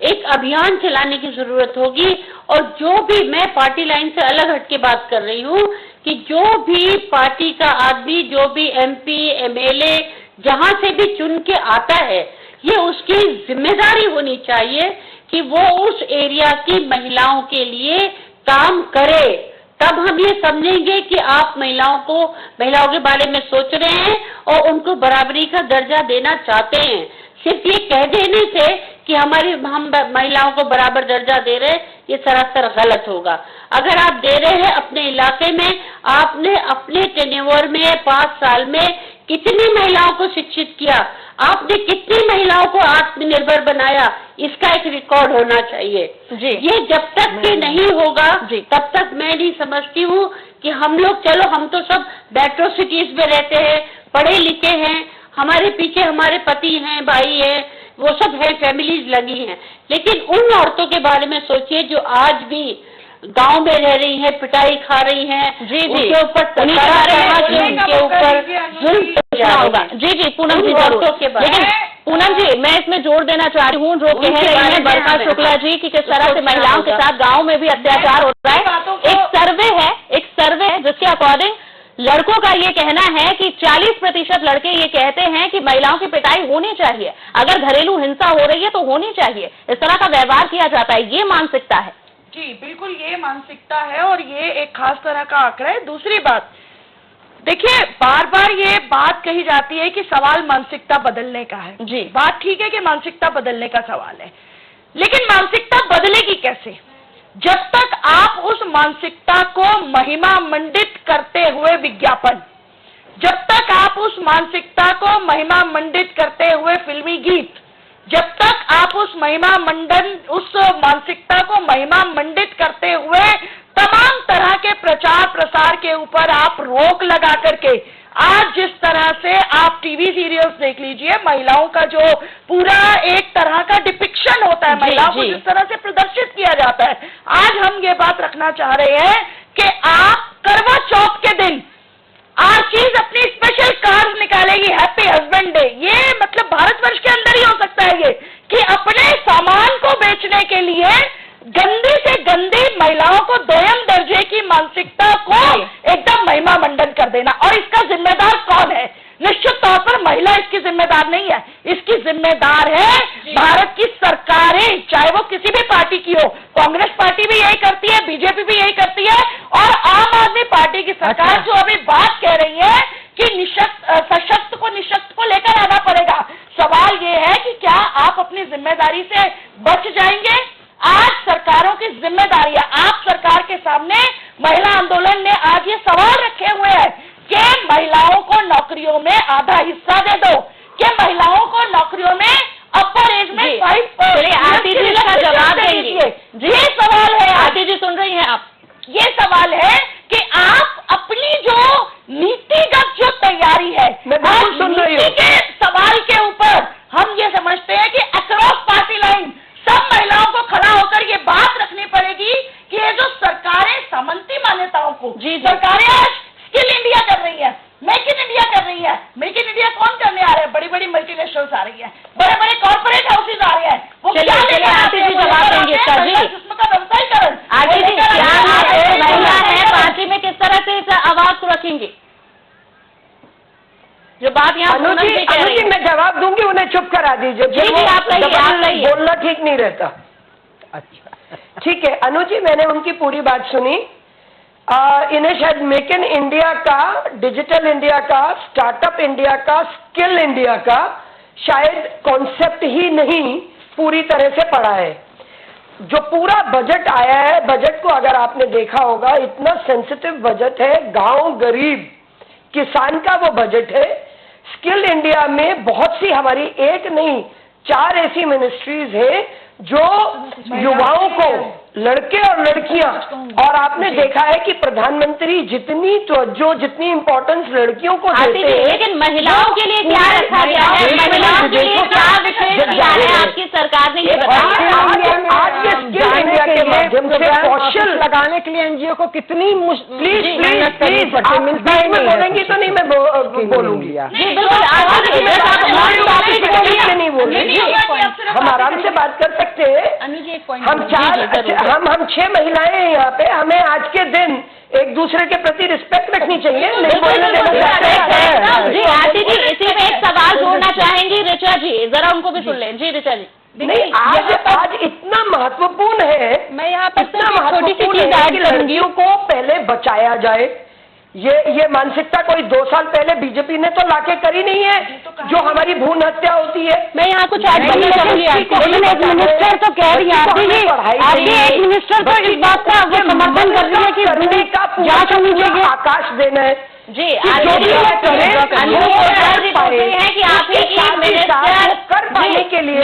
S15: एक अभियान चलाने की जरूरत होगी, और जो भी, मैं पार्टी लाइन से अलग हट के बात कर रही हूँ, कि जो भी पार्टी का आदमी, जो भी MP, MLA जहाँ से भी चुन के आता है, ये उसकी जिम्मेदारी होनी चाहिए कि वो उस एरिया की महिलाओं के लिए काम करे। तब हम ये समझेंगे कि आप महिलाओं के बारे में सोच रहे हैं और उनको बराबरी का दर्जा देना चाहते हैं। सिर्फ ये कह देने से कि हम महिलाओं को बराबर दर्जा दे रहे हैं, ये सरासर गलत होगा। अगर आप दे रहे हैं अपने इलाके में, आपने अपने टेन्योर में 5 साल में कितनी महिलाओं को शिक्षित किया, आपने कितनी महिलाओं को आत्मनिर्भर बनाया, इसका एक रिकॉर्ड होना चाहिए। ये जब तक के नहीं होगा, तब तक मैं नहीं समझती हूँ कि हम लोग, चलो हम तो सब मेट्रो सिटीज में रहते हैं, पढ़े लिखे हैं, हमारे पीछे हमारे पति हैं, भाई हैं, वो सब है, फैमिलीज लगी हैं, लेकिन उन औरतों के बारे में सोचिए जो आज भी गांव में रह रही हैं, पिटाई खा रही हैं, उनके ऊपर उनके ऊपर जुल्म होगा।
S5: जी, पूनम जी जरूर। लेकिन पूनम जी, मैं इसमें जोर देना चाहती हूँ, जो कह रही हैं बरका शुक्ला जी कि किस तरह से महिलाओं के साथ गाँव में भी अत्याचार हो रहा है। एक सर्वे है जिसके अकॉर्डिंग लड़कों का ये कहना है कि 40% लड़के ये कहते हैं कि महिलाओं की पिटाई होनी चाहिए, अगर घरेलू हिंसा हो रही है तो होनी चाहिए, इस तरह का व्यवहार किया जाता है, ये मानसिकता है।
S8: जी बिल्कुल, ये मानसिकता है और ये एक खास तरह का आंकड़ा है। दूसरी बात, देखिए बार बार ये बात कही जाती है कि सवाल मानसिकता बदलने का है। जी, बात ठीक है कि मानसिकता बदलने का सवाल है, लेकिन मानसिकता बदलेगी कैसे? जब तक आप उस मानसिकता को महिमा मंडित करते हुए विज्ञापन, जब तक आप उस मानसिकता को महिमा मंडित करते हुए फिल्मी गीत, जब तक आप उस मानसिकता को महिमा मंडित करते हुए तमाम तरह के प्रचार प्रसार के ऊपर आप रोक लगा करके, आज जिस तरह से आप टीवी सीरियल्स देख लीजिए, महिलाओं का जो पूरा एक तरह का डिपिक्शन होता है, महिलाओं को जिस तरह से प्रदर्शित किया जाता है, आज हम ये बात रखना चाह रहे हैं कि आप करवा चौथ के दिन आशीष अपनी स्पेशल कार्ड निकालेगी, हैप्पी हस्बैंड डे। ये मतलब भारतवर्ष के अंदर ही हो सकता है ये, कि अपने सामान को बेचने के लिए गंदी से गंदी महिलाओं को दोयम दर्जे की मानसिकता को एकदम महिमा मंडन कर देना। और इसका जिम्मेदार कौन है? निश्चित तौर पर महिला इसकी जिम्मेदार नहीं है, इसकी जिम्मेदार है भारत की सरकारें, चाहे वो किसी भी पार्टी की हो। कांग्रेस पार्टी भी यही करती है, बीजेपी भी यही करती है, और आम आदमी पार्टी की सरकार जो अभी बात कह रही है कि सशक्त को निशक्त को लेकर आना पड़ेगा। सवाल ये है कि क्या आप अपनी जिम्मेदारी से बच जाएंगे? आज सरकारों की जिम्मेदारी है, आप सरकार के सामने महिला आंदोलन ने आज ये सवाल रखे हुए हैं कि महिलाओं को नौकरियों में आधा हिस्सा दे दो, कि महिलाओं को नौकरियों में अपर एज में 5%
S5: आरती जी इसका जवाब देंगे।
S8: ये सवाल है,
S5: आरती जी सुन रही हैं आप?
S8: ये सवाल है कि आप अपनी जो नीतिगत जो तैयारी है, नीति के सवाल के ऊपर हम ये समझते हैं कि अक्रॉस पार्टी लाइन सब महिलाओं को खड़ा होकर ये बात रखनी पड़ेगी कि ये जो सरकारें सामंती मान्यताओं को, सरकारें आज स्किल इंडिया कर रही है, मेक इन इंडिया कर रही है। मेक इन इंडिया कौन करने आ रहे हैं? बड़ी बड़ी मल्टीनेशनल्स आ रही है, बड़े बड़े कॉर्पोरेट हाउसेज आ रहे हैं। वो क्या लेकर आते हैं?
S5: जवाब देंगे
S8: जिसमें का व्यवसायीकरण।
S5: आरती जी महिला है, पार्टी में किस तरह से इस आवाज को रखेंगे? जो बात यहाँ
S9: अनु जी मैं जवाब दूंगी, उन्हें चुप करा दीजिए, बोलना ठीक नहीं रहता।
S2: अच्छा
S9: ठीक है अनु जी, मैंने उनकी पूरी बात सुनी। इन्हें शायद मेक इन इंडिया का, डिजिटल इंडिया का, स्टार्टअप इंडिया का, स्किल इंडिया का शायद कॉन्सेप्ट ही नहीं पूरी तरह से पड़ा है। जो पूरा बजट आया है, बजट को अगर आपने देखा होगा, इतना सेंसिटिव बजट है, गांव गरीब किसान का वो बजट है। स्किल इंडिया में बहुत सी, हमारी एक नहीं 4 ऐसी मिनिस्ट्रीज हैं जो युवाओं को, लड़के और लड़कियां, और आपने देखा है कि प्रधानमंत्री जितनी तवज्जो, जितनी इंपॉर्टेंस लड़कियों को देते हैं,
S5: लेकिन महिलाओं के लिए क्या रखा गया है, महिलाओं के लिए क्या विशेष किया है आपकी सरकार ने, ये बताइए।
S9: आज ये स्किल इंडिया के माध्यम से कौशल
S2: लगाने के लिए एनजीओ को कितनी
S9: प्लीज बोलेंगी तो नहीं मैं बोलूंगी, नहीं बोलूंगी, हम आराम से बात कर सकते हैं। हम 6 महिलाएं हैं यहाँ पे, हमें आज के दिन एक दूसरे के प्रति रिस्पेक्ट रखनी चाहिए। नहीं बोलने
S5: जी आरती जी, इसी में एक सवाल जोड़ना चाहेंगी ऋचा जी, जरा उनको भी सुन लें। जी ऋचा जी।
S9: नहीं, आज इतना महत्वपूर्ण है,
S10: मैं यहाँ पर
S9: इतना महत्वपूर्ण है कि लड़कियों को पहले बचाया जाए। ये मानसिकता कोई 2 साल पहले बीजेपी ने तो लाके करी नहीं है, जो हमारी भ्रूण हत्या होती है।
S10: मैं यहाँ कुछ ऐड करना चाहूंगी। एक मिनिस्टर तो कह रही है, एक मिनिस्टर तो इस बात का समर्थन कर रही है कि
S9: करने का पूरा आकाश देना है।
S5: जी जो भी है कि आप
S9: कर पाने के लिए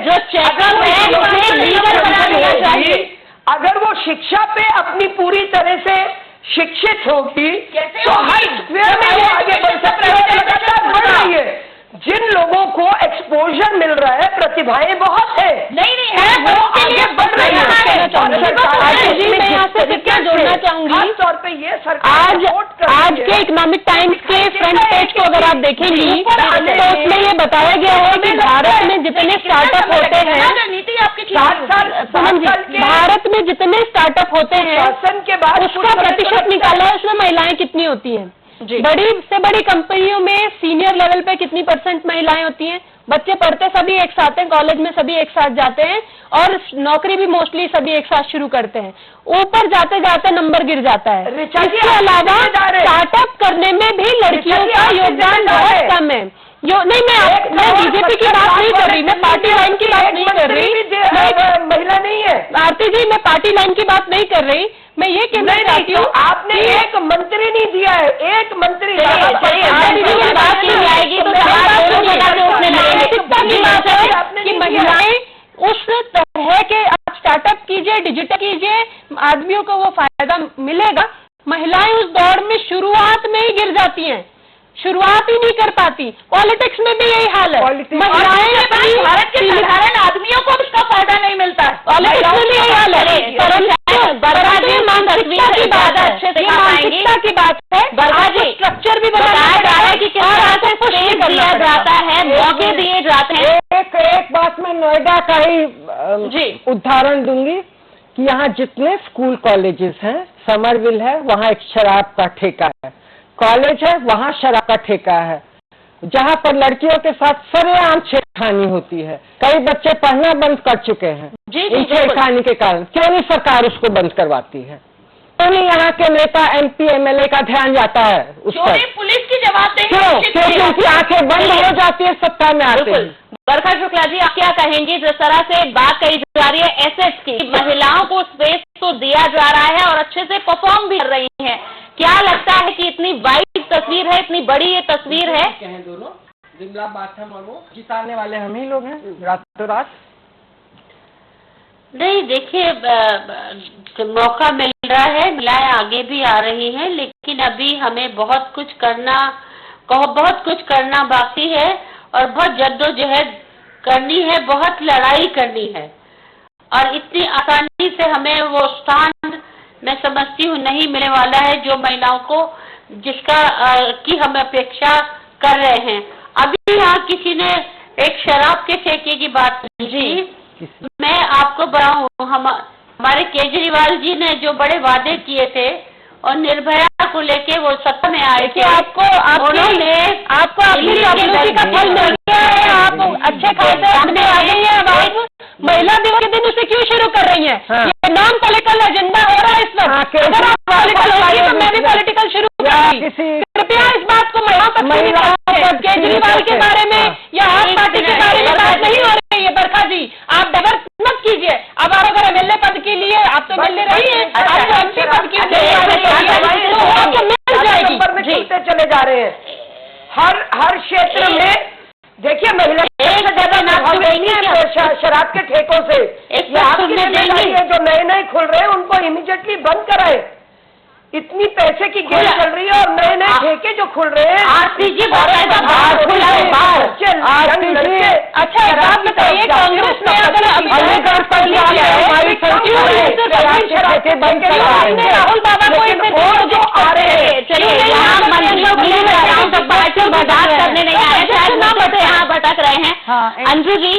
S5: जो चेकअप है,
S9: अगर वो शिक्षा पे अपनी पूरी तरह से शिक्षित होगी तो हर स्क्वायर में वो आगे बढ़ सकती है, लगातार बढ़ रही है। जिन लोगों को एक्सपोजर मिल रहा है, प्रतिभाएं बहुत है,
S5: नहीं है, वो आगे बढ़ रही है।
S10: मैं यहाँ से क्या जोड़ना चाहूंगी,
S9: खास तौर पे ये सरकार
S10: आज के इकोनॉमिक टाइम्स के फ्रंट पेज को अगर आप देखेंगी तो उसमें ये बताया गया है कि भारत में जितने स्टार्टअप होते हैं,
S5: नीति आपकी
S10: भारत में जितने स्टार्टअप होते हैं
S9: शासन के बाद
S10: उसका प्रतिशत निकाला है, उसमें महिलाएं कितनी होती हैं। बड़ी से बड़ी कंपनियों में सीनियर लेवल पे कितनी % महिलाएं होती हैं। बच्चे पढ़ते सभी एक साथ हैं, कॉलेज में सभी एक साथ जाते हैं और नौकरी भी मोस्टली सभी एक साथ शुरू करते हैं। ऊपर जाते जाते नंबर गिर जाता है। इसके अलावा स्टार्टअप करने में भी लड़कियों का योगदान बहुत कम है। नहीं, मैं बीजेपी की बात नहीं कर रही, मैं पार्टी लाइन की बात नहीं कर रही,
S9: महिला नहीं है
S10: आरती जी, मैं पार्टी लाइन की बात नहीं कर रही, मैं ये कहना चाहती हूँ
S9: आपने एक मंत्री नहीं दिया है, एक मंत्री
S5: बात की जाएगी तो
S10: कि महिलाएं उस तरह के स्टार्टअप कीजिए, डिजिटल कीजिए, आदमियों को वो फायदा मिलेगा। महिलाएं उस दौड़ में शुरुआत में ही गिर जाती हैं, शुरुआत ही नहीं कर पाती। पॉलिटिक्स में भी यही हाल है, महिलाएं
S5: भारत के साधारण आदमियों को उसका फायदा नहीं मिलता है।
S10: पॉलिटिक्स में भी यही हाल है। मानसिकता की बात है, स्ट्रक्चर भी बताया जा रहा है कि किस तरह से पुश
S5: दिया जाता है, मौके दिए जाते हैं।
S2: एक बात मैं नोएडा का ही उदाहरण दूंगी कि यहाँ जितने स्कूल कॉलेजेस हैं, समरविल है, वहाँ एक शराब का ठेका है, कॉलेज है, वहाँ शराब का ठेका है, जहाँ पर लड़कियों के साथ सरेआम छेड़खानी होती है। कई बच्चे पढ़ना बंद कर चुके हैं इन छेड़खानी के कारण। क्यों नहीं सरकार उसको बंद करवाती है? क्यों नहीं यहाँ के नेता MP MLA का ध्यान जाता है उस पर?
S5: पुलिस की जवाबदेही
S2: क्यों? उनकी आंखें बंद हो जाती है सत्ता में आते हैं।
S5: बरखा शुक्ला जी, आप क्या कहेंगी? जिस तरह से बात कही जा रही है एसेट्स की, महिलाओं को स्पेस तो दिया जा रहा है और अच्छे से परफॉर्म भी कर रही हैं, क्या लगता है कि इतनी वाइड तस्वीर है, इतनी बड़ी ये तस्वीर है?
S2: दोनों जिमला बात है, जिताने वाले हम ही लोग हैं रातों रात।
S15: नहीं, देखिए मौका मिल रहा है, महिलाएं आगे भी आ रही हैं, लेकिन अभी हमें बहुत कुछ करना बाकी है और बहुत जद्दोजहद करनी है, बहुत लड़ाई करनी है। और इतनी आसानी से हमें वो स्थान मैं समझती हूँ नहीं मिलने वाला है जो महिलाओं को जिसका की हम अपेक्षा कर रहे हैं। अभी यहाँ किसी ने एक शराब के ठेके की बात की थी, मैं आपको बताऊं, हमारे केजरीवाल जी ने जो बड़े वादे किए थे और निर्भया को लेके वो सत्ता में आए थे,
S10: आपको
S15: उन्होंने
S10: आपको अपनी चॉकलेटी का फल मिल गया है, आप अच्छे खासे आगे आ गई हैं। अब आप महिला दिवस के दिन उसे क्यों शुरू कर रही हैं? ये नॉन पॉलिटिकल एजेंडा हो रहा है इस वक्त। अगर आप पॉलिटिकल होगी तो मैं भी पॉलिटिकल शुरू करूंगी। कृपया इस बात को महिलाओं केजरीवाल के बारे में या आप पार्टी के बारे में बात नहीं हो रही है। बरखा जी, आप डाइवर्ट मत कीजिए। अब आप अगर एमएलए पद के लिए आप तो मिल रही है, आप एमपी पद के लिए आपको मिल जाएगी।
S9: नंबर में चले जा रहे हैं हर क्षेत्र में। देखिए महिला शराब के ठेकों से आपकी जिम्मेदारी है, जो नए नए खुल रहे हैं उनको इमीडिएटली बंद कराए। इतनी पैसे की गेम चल रही है और नए नए ठेके जो खुल रहे हैं।
S10: अच्छा, आप बताइए कांग्रेस में अगर राहुल बाबा को आ रहे हैं,
S5: बर्दाश्त करने नहीं आ रहे, यहाँ भटक रहे हैं। अंजू जी,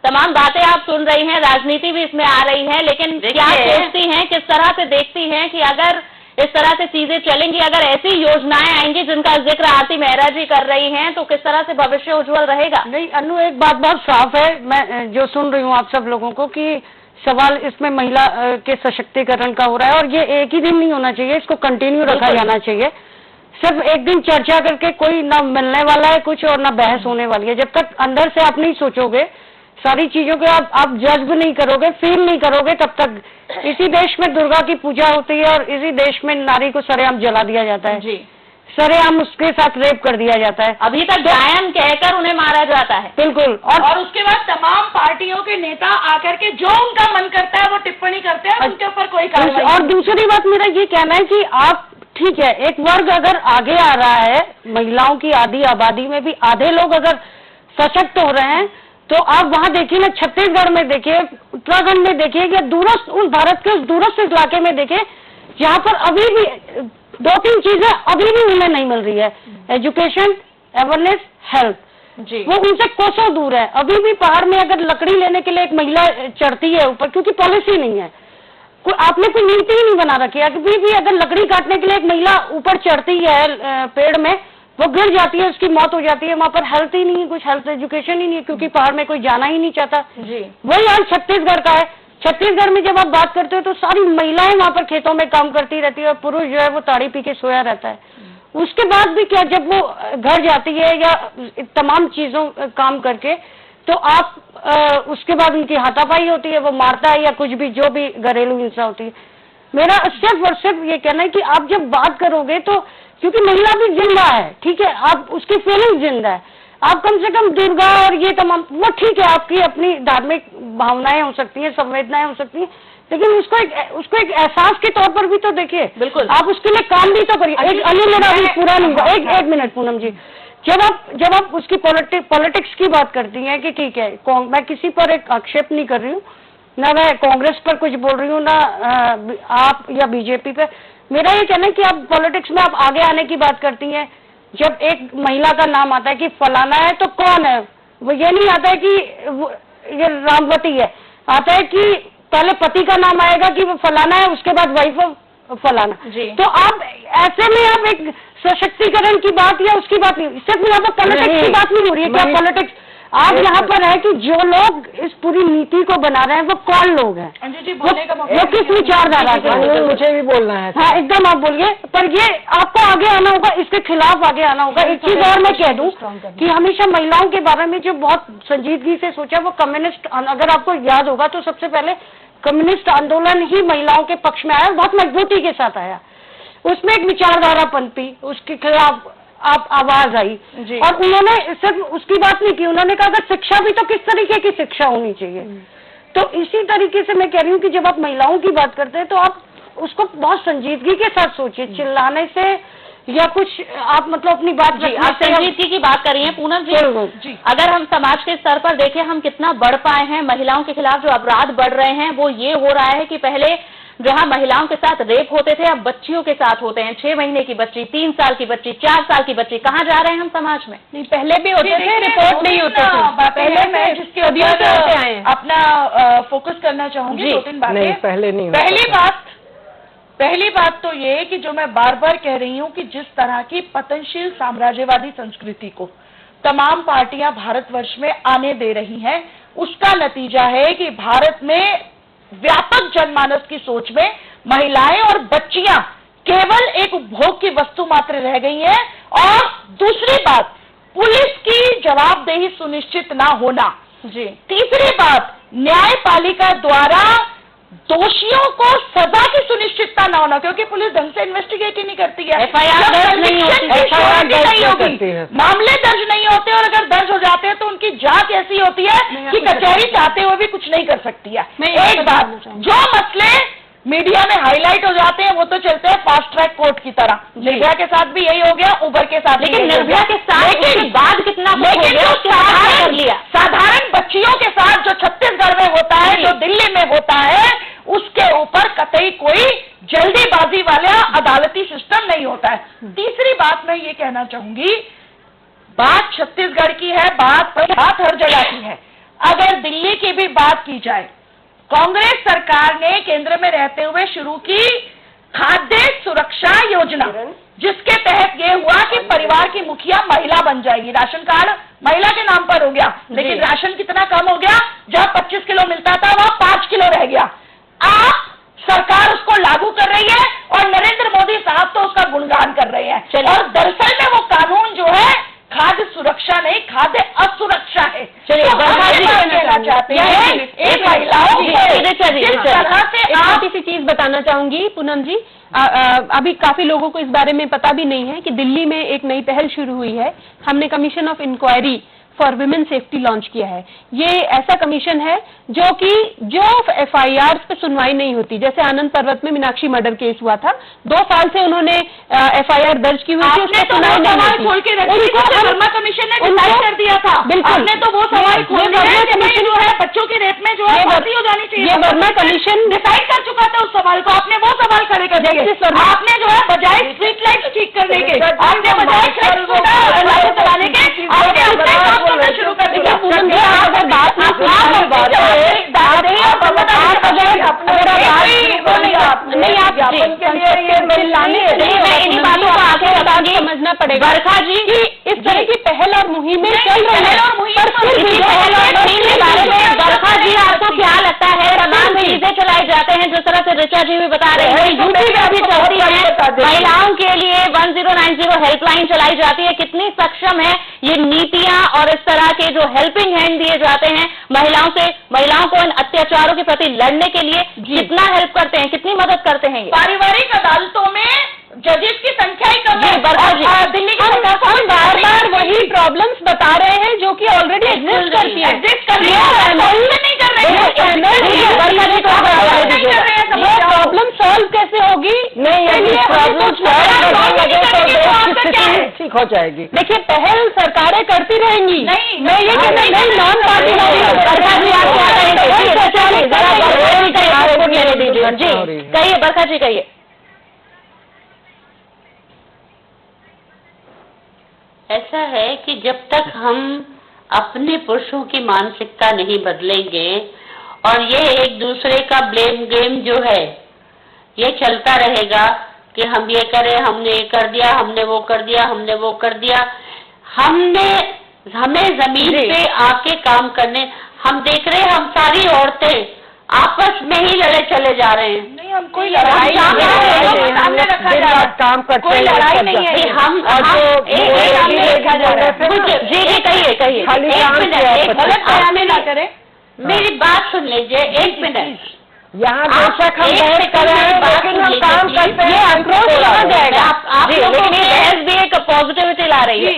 S5: तमाम बातें आप सुन रही हैं, राजनीति भी इसमें आ रही है, लेकिन क्या सोचती हैं, किस तरह से देखती हैं कि अगर इस तरह से चीजें चलेंगी, अगर ऐसी योजनाएं आएंगी जिनका जिक्र आरती मेहरा जी कर रही हैं, तो किस तरह से भविष्य उज्जवल रहेगा?
S14: नहीं अनु, एक बात बहुत साफ है, मैं जो सुन रही हूँ आप सब लोगों को, कि सवाल इसमें महिला के सशक्तिकरण का हो रहा है और ये एक ही दिन नहीं होना चाहिए, इसको कंटिन्यू रखा जाना चाहिए। सिर्फ एक दिन चर्चा करके कोई ना मिलने वाला है कुछ और ना बहस होने वाली है। जब तक अंदर से आप नहीं सोचोगे सारी चीजों के, आप जज भी नहीं करोगे, फील नहीं करोगे, तब तक इसी देश में दुर्गा की पूजा होती है और इसी देश में नारी को सरेआम जला दिया जाता है जी, सरेआम उसके साथ रेप कर दिया जाता है।
S5: अभी तक गायन कहकर उन्हें मारा जाता है।
S14: बिल्कुल।
S8: और उसके बाद तमाम पार्टियों के नेता आकर के जो उनका मन करता है वो टिप्पणी करते हैं, उनके ऊपर कोई कार्रवाई।
S14: और दूसरी बात मेरा ये कहना है कि आप ठीक है, एक वर्ग अगर आगे आ रहा है, महिलाओं की आधी आबादी में भी आधे लोग अगर सशक्त हो रहे हैं, तो आप वहां देखिए ना, छत्तीसगढ़ में देखिए, उत्तराखंड में देखिए, या दूरस्थ उस भारत के उस दूरस्थ इलाके में देखिए जहाँ पर अभी भी 2-3 चीजें अभी भी उन्हें नहीं मिल रही है, एजुकेशन, अवेयरनेस, हेल्थ जी, वो उनसे कोसों दूर है। अभी भी पहाड़ में अगर लकड़ी लेने के लिए एक महिला चढ़ती है ऊपर, क्योंकि पॉलिसी नहीं है, आपने कोई नीति ही नहीं बना रखी है, अभी भी अगर लकड़ी काटने के लिए एक महिला ऊपर चढ़ती है पेड़ में, वो गिर जाती है, उसकी मौत हो जाती है। वहाँ पर हेल्थ ही नहीं है, कुछ हेल्थ एजुकेशन ही नहीं है, क्योंकि पहाड़ में कोई जाना ही नहीं चाहता जी। वही हाल छत्तीसगढ़ का है। छत्तीसगढ़ में जब आप बात करते हो तो सारी महिलाएं वहाँ पर खेतों में काम करती रहती है और पुरुष जो है वो ताड़ी पी के सोया रहता है। उसके बाद भी क्या, जब वो घर जाती है या तमाम चीजों काम करके, तो आप उसके बाद उनकी हाथापाई होती है, वो मारता है या कुछ भी, जो भी घरेलू हिंसा होती है। मेरा सिर्फ और सिर्फ ये कहना है कि आप जब बात करोगे तो, क्योंकि महिला भी जिंदा है, ठीक है, आप उसकी फीलिंग जिंदा है, आप कम से कम दुर्गा और ये तमाम, वो ठीक है, आपकी अपनी धार्मिक भावनाएं हो सकती हैं, संवेदनाएं हो सकती हैं, लेकिन उसको एक एहसास के तौर पर भी तो देखिए। बिल्कुल, आप उसके लिए काम भी तो करिए। एक अली मेरा भी पूरा नहीं, एक मिनट पूनम जी, जब आप उसकी पॉलिटिक्स की बात करती हैं कि ठीक है, मैं किसी पर एक आक्षेप नहीं कर रही हूँ, ना मैं कांग्रेस पर कुछ बोल रही हूँ, ना आप या बीजेपी पर। मेरा ये कहना है कि आप पॉलिटिक्स में आप आगे आने की बात करती हैं, जब एक महिला का नाम आता है कि फलाना है, तो कौन है, वो ये नहीं आता है कि ये रामवती है, आता है कि पहले पति का नाम आएगा कि वो फलाना है, उसके बाद वाइफ फलाना जी। तो आप ऐसे में आप एक सशक्तिकरण की बात या उसकी बात नहीं, सिर्फ यहाँ पर पॉलिटिक्स की बात नहीं हो रही है। क्या पॉलिटिक्स आप यहाँ पर है कि जो लोग इस पूरी नीति को बना रहे हैं वो कौन लोग हैं, वो किस विचारधारा के?
S2: मुझे भी बोलना है।
S14: हाँ एकदम आप बोलिए, पर ये आपको आगे आना होगा, इसके खिलाफ आगे आना होगा। एक चीज और मैं कह दूं कि हमेशा महिलाओं के बारे में जो बहुत संजीदगी से सोचा, वो कम्युनिस्ट, अगर आपको याद होगा तो सबसे पहले कम्युनिस्ट आंदोलन ही महिलाओं के पक्ष में आया, बहुत मजबूती के साथ आया। उसमें एक विचारधारा पनपी, उसके खिलाफ आप आवाज आई, और उन्होंने सिर्फ उसकी बात नहीं की, उन्होंने कहा कि शिक्षा भी तो किस तरीके की शिक्षा होनी चाहिए। तो इसी तरीके से मैं कह रही हूँ कि जब आप महिलाओं की बात करते हैं तो आप उसको बहुत संजीदगी के साथ सोचिए, चिल्लाने से या कुछ आप मतलब अपनी बात
S5: जी, आप संजीदगी की बात कर रही हैं पूनम जी। अगर हम समाज के स्तर पर देखें, हम कितना बढ़ पाए हैं, महिलाओं के खिलाफ जो अपराध बढ़ रहे हैं, वो ये हो रहा है कि पहले जहां महिलाओं के साथ रेप होते थे, अब बच्चियों के साथ होते हैं। 6 महीने की बच्ची, 3 साल की बच्ची, 4 साल की बच्ची, कहाँ जा रहे हैं हम समाज में?
S10: नहीं, पहले भी होते थे, रिपोर्ट नहीं होते थे।
S8: पहले मैं जिसके ऊपर अपना फोकस करना चाहूंगी 2-3 बातें।
S2: नहीं, पहले नहीं।
S8: पहली बात तो ये कि जो मैं बार बार कह रही हूं कि जिस तरह की पतनशील साम्राज्यवादी संस्कृति को तमाम पार्टियां भारतवर्ष में आने दे रही हैं, उसका नतीजा है कि भारत में व्यापक जनमानस की सोच में महिलाएं और बच्चियां केवल एक उपभोग की वस्तु मात्र रह गई हैं। और दूसरी बात, पुलिस की जवाबदेही सुनिश्चित ना होना जी। तीसरी बात, न्यायपालिका द्वारा दोषियों को सजा की सुनिश्चितता न होना, क्योंकि पुलिस ढंग से इन्वेस्टिगेट ही नहीं करती है,
S2: FIR दर्ज नहीं होती,
S8: मामले दर्ज नहीं होते, और अगर दर्ज हो जाते हैं तो उनकी जांच ऐसी होती है कि कचहरी चाहते हुए भी कुछ नहीं कर सकती है। एक बात, जो मसले मीडिया में हाईलाइट हो जाते हैं वो तो चलते हैं फास्ट ट्रैक कोर्ट की तरह। निर्भया के साथ भी यही हो गया, उबर के साथ,
S5: लेकिन निर्भया के साथ बाद कितना
S8: साधारण बच्चियों के साथ जो छत्तीसगढ़ में होता है, जो दिल्ली में होता है, उसके ऊपर कतई कोई जल्दीबाजी वाला अदालती सिस्टम नहीं होता है। तीसरी बात मैं ये कहना चाहूंगी, बात छत्तीसगढ़ की है, बात हर जगह की है। अगर दिल्ली की भी बात की जाए, कांग्रेस सरकार ने केंद्र में रहते हुए शुरू की खाद्य सुरक्षा योजना, जिसके तहत ये हुआ कि परिवार की मुखिया महिला बन जाएगी, राशन कार्ड महिला के नाम पर हो गया, लेकिन राशन कितना कम हो गया, जहां 25 किलो मिलता था वहां 5 किलो रह गया। आप सरकार उसको लागू कर रही है और नरेंद्र मोदी साहब तो उसका गुणगान कर रहे हैं। और दरअसल में वो कानून जो है खाद्य सुरक्षा नहीं, खाद्य असुरक्षा है।
S10: चलिए,
S8: चाहते हैं एक महिलाओं
S10: छोटी सी चीज बताना चाहूंगी पूनम जी। अभी काफी लोगों को इस बारे में पता भी नहीं है कि दिल्ली में एक नई पहल शुरू हुई है। हमने commission of inquiry for women safety launch किया है। ये ऐसा कमीशन है जो FIR पे सुनवाई नहीं होती। जैसे आनंद पर्वत में मीनाक्षी मर्डर केस हुआ था, 2 साल से उन्होंने FIR दर्ज की हुई थी, उसमें सुनवाई नहीं होती।
S8: वर्मा कमीशन ने डिसाइड कर दिया था,
S10: बिल्कुल,
S8: आपने तो वो सवाल खोल दिया है जो है बच्चों की रेप में जो है फांसी हो जानी चाहिए।
S10: ये वर्मा कमीशन
S8: डिसाइड कर चुका था उस सवाल को, आपने वो सवाल खड़े कर दिए। आपने जो है बजाय स्ट्रीट लाइट ठीक करने के, आपने बजाय चलाने के, आपने शुरू कर दिया।
S10: समझना पड़ेगा बरखा जी कि इस तरह की पहल और मुहिमें चल रही है,
S5: बरखा जी आपको क्या लगता है तमाम चीजें चलाई जाते हैं जिस तरह से ऋचा जी भी बता रहे हैं, यूपी में भी चलती है, महिलाओं के लिए 1090 हेल्पलाइन चलाई जाती है, कितनी सक्षम है ये नीतियां और इस तरह के जो हेल्पिंग हैंड दिए जाते हैं महिलाओं को इन अत्याचारों के प्रति लड़ने के लिए कितना हेल्प करते हैं, कितनी मदद करते हैं।
S8: पारिवारिक अदालतों में जजेस की संख्या ही कम है।
S10: दिल्ली की सरकार बार बार वही प्रॉब्लम्स बता रहे हैं जो कि ऑलरेडी एग्जिस्ट करती है, नहीं कर रहे हैं। ये प्रॉब्लम सॉल्व कैसे होगी?
S2: ठीक हो जाएगी।
S10: देखिए, पहल सरकारें करती रहेंगी। मैं ये कहना नहीं, नॉन पार्टी
S5: कहिए बरखा जी कहिए। ऐसा है कि जब तक हम अपने पुरुषों की मानसिकता नहीं बदलेंगे और ये एक दूसरे का ब्लेम गेम जो है ये चलता रहेगा कि हम ये करें, हमने ये कर दिया, हमने वो कर दिया, हमने वो कर दिया, हमें जमीन पे आके काम करने, हम देख रहे हैं हम सारी औरतें आपस में ही लड़े चले जा रहे हैं।
S8: नहीं, हम कोई लड़ाई सामने रखा जा रहा,
S2: काम करते
S8: कोई लड़ाई नहीं है।
S5: हम
S8: देखा जा रहा है।
S5: जी कहिए गलत बयानी ना करें, मेरी बात सुन लीजिए 1 मिनट।
S2: यहाँ बेशक हम बहस कर रहे हैं लेकिन हम काम करते हैं, अप्रोच कहाँ जाएगा?
S5: आप लोगों की बहस भी एक पॉजिटिविटी ला रही है।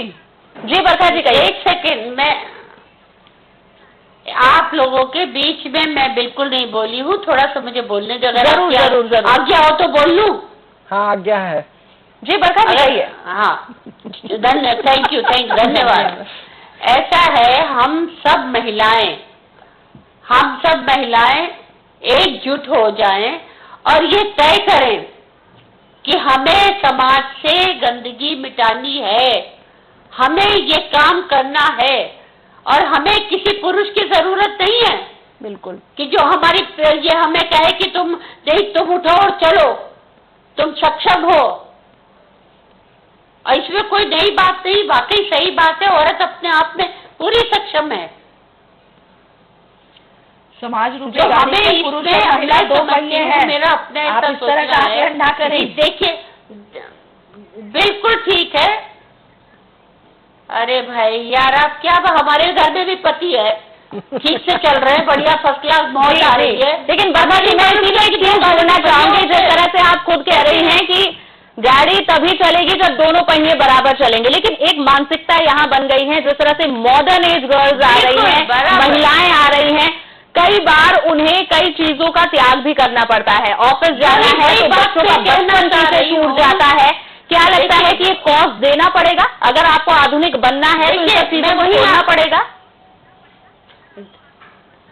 S5: जी बरखा जी कहिए। 1 सेकेंड, मैं आप लोगों के बीच में मैं बिल्कुल नहीं बोली हूँ, थोड़ा सा मुझे बोलने जगह
S2: जरूर
S5: आज्ञा हो तो बोल लूँ।
S2: हाँ आज्ञा है।
S5: जी बरखा जी कहिए। हाँ थैंक यू धन्यवाद। ऐसा है, हम सब महिलाएं एकजुट हो जाएं और ये तय करें कि हमें समाज से गंदगी मिटानी है, हमें ये काम करना है और हमें किसी पुरुष की जरूरत नहीं है।
S10: बिल्कुल,
S5: कि जो ये हमें कहे कि तुम उठो और चलो,
S15: तुम सक्षम हो। और इसमें कोई नई बात नहीं, वाकई सही बात है, औरत अपने आप में पूरी सक्षम है।
S8: समाज रूप
S15: जो हमें पुरुष और महिला दो पहिए हैं, मेरा अपने
S8: आप इस तरह का आकलन ना करें।
S15: देखिए बिल्कुल ठीक है। अरे भाई यार, आप क्या, हमारे घर में भी पति है, ठीक से चल रहे हैं, बढ़िया फर्स्ट क्लास मौज आ रही है।
S5: लेकिन वर्मा जी, मैं इसीलिए एक चीज बोलना चाहूंगी, जिस तरह से आप खुद कह रही हैं कि गाड़ी तभी चलेगी जब दोनों पहिए बराबर चलेंगे, लेकिन एक मानसिकता यहाँ बन गई है, जिस तरह से मॉडर्न एज गर्ल्स आ रही हैं, महिलाएं आ रही हैं, कई बार उन्हें कई चीजों का त्याग भी करना पड़ता है। ऑफिस जाना है तो बच्चों का बचपन से छूट जाता है। क्या लगता है कि ये कॉस्ट देना पड़ेगा? अगर आपको आधुनिक बनना है तो इन सब चीजों को छोड़ना पड़ेगा।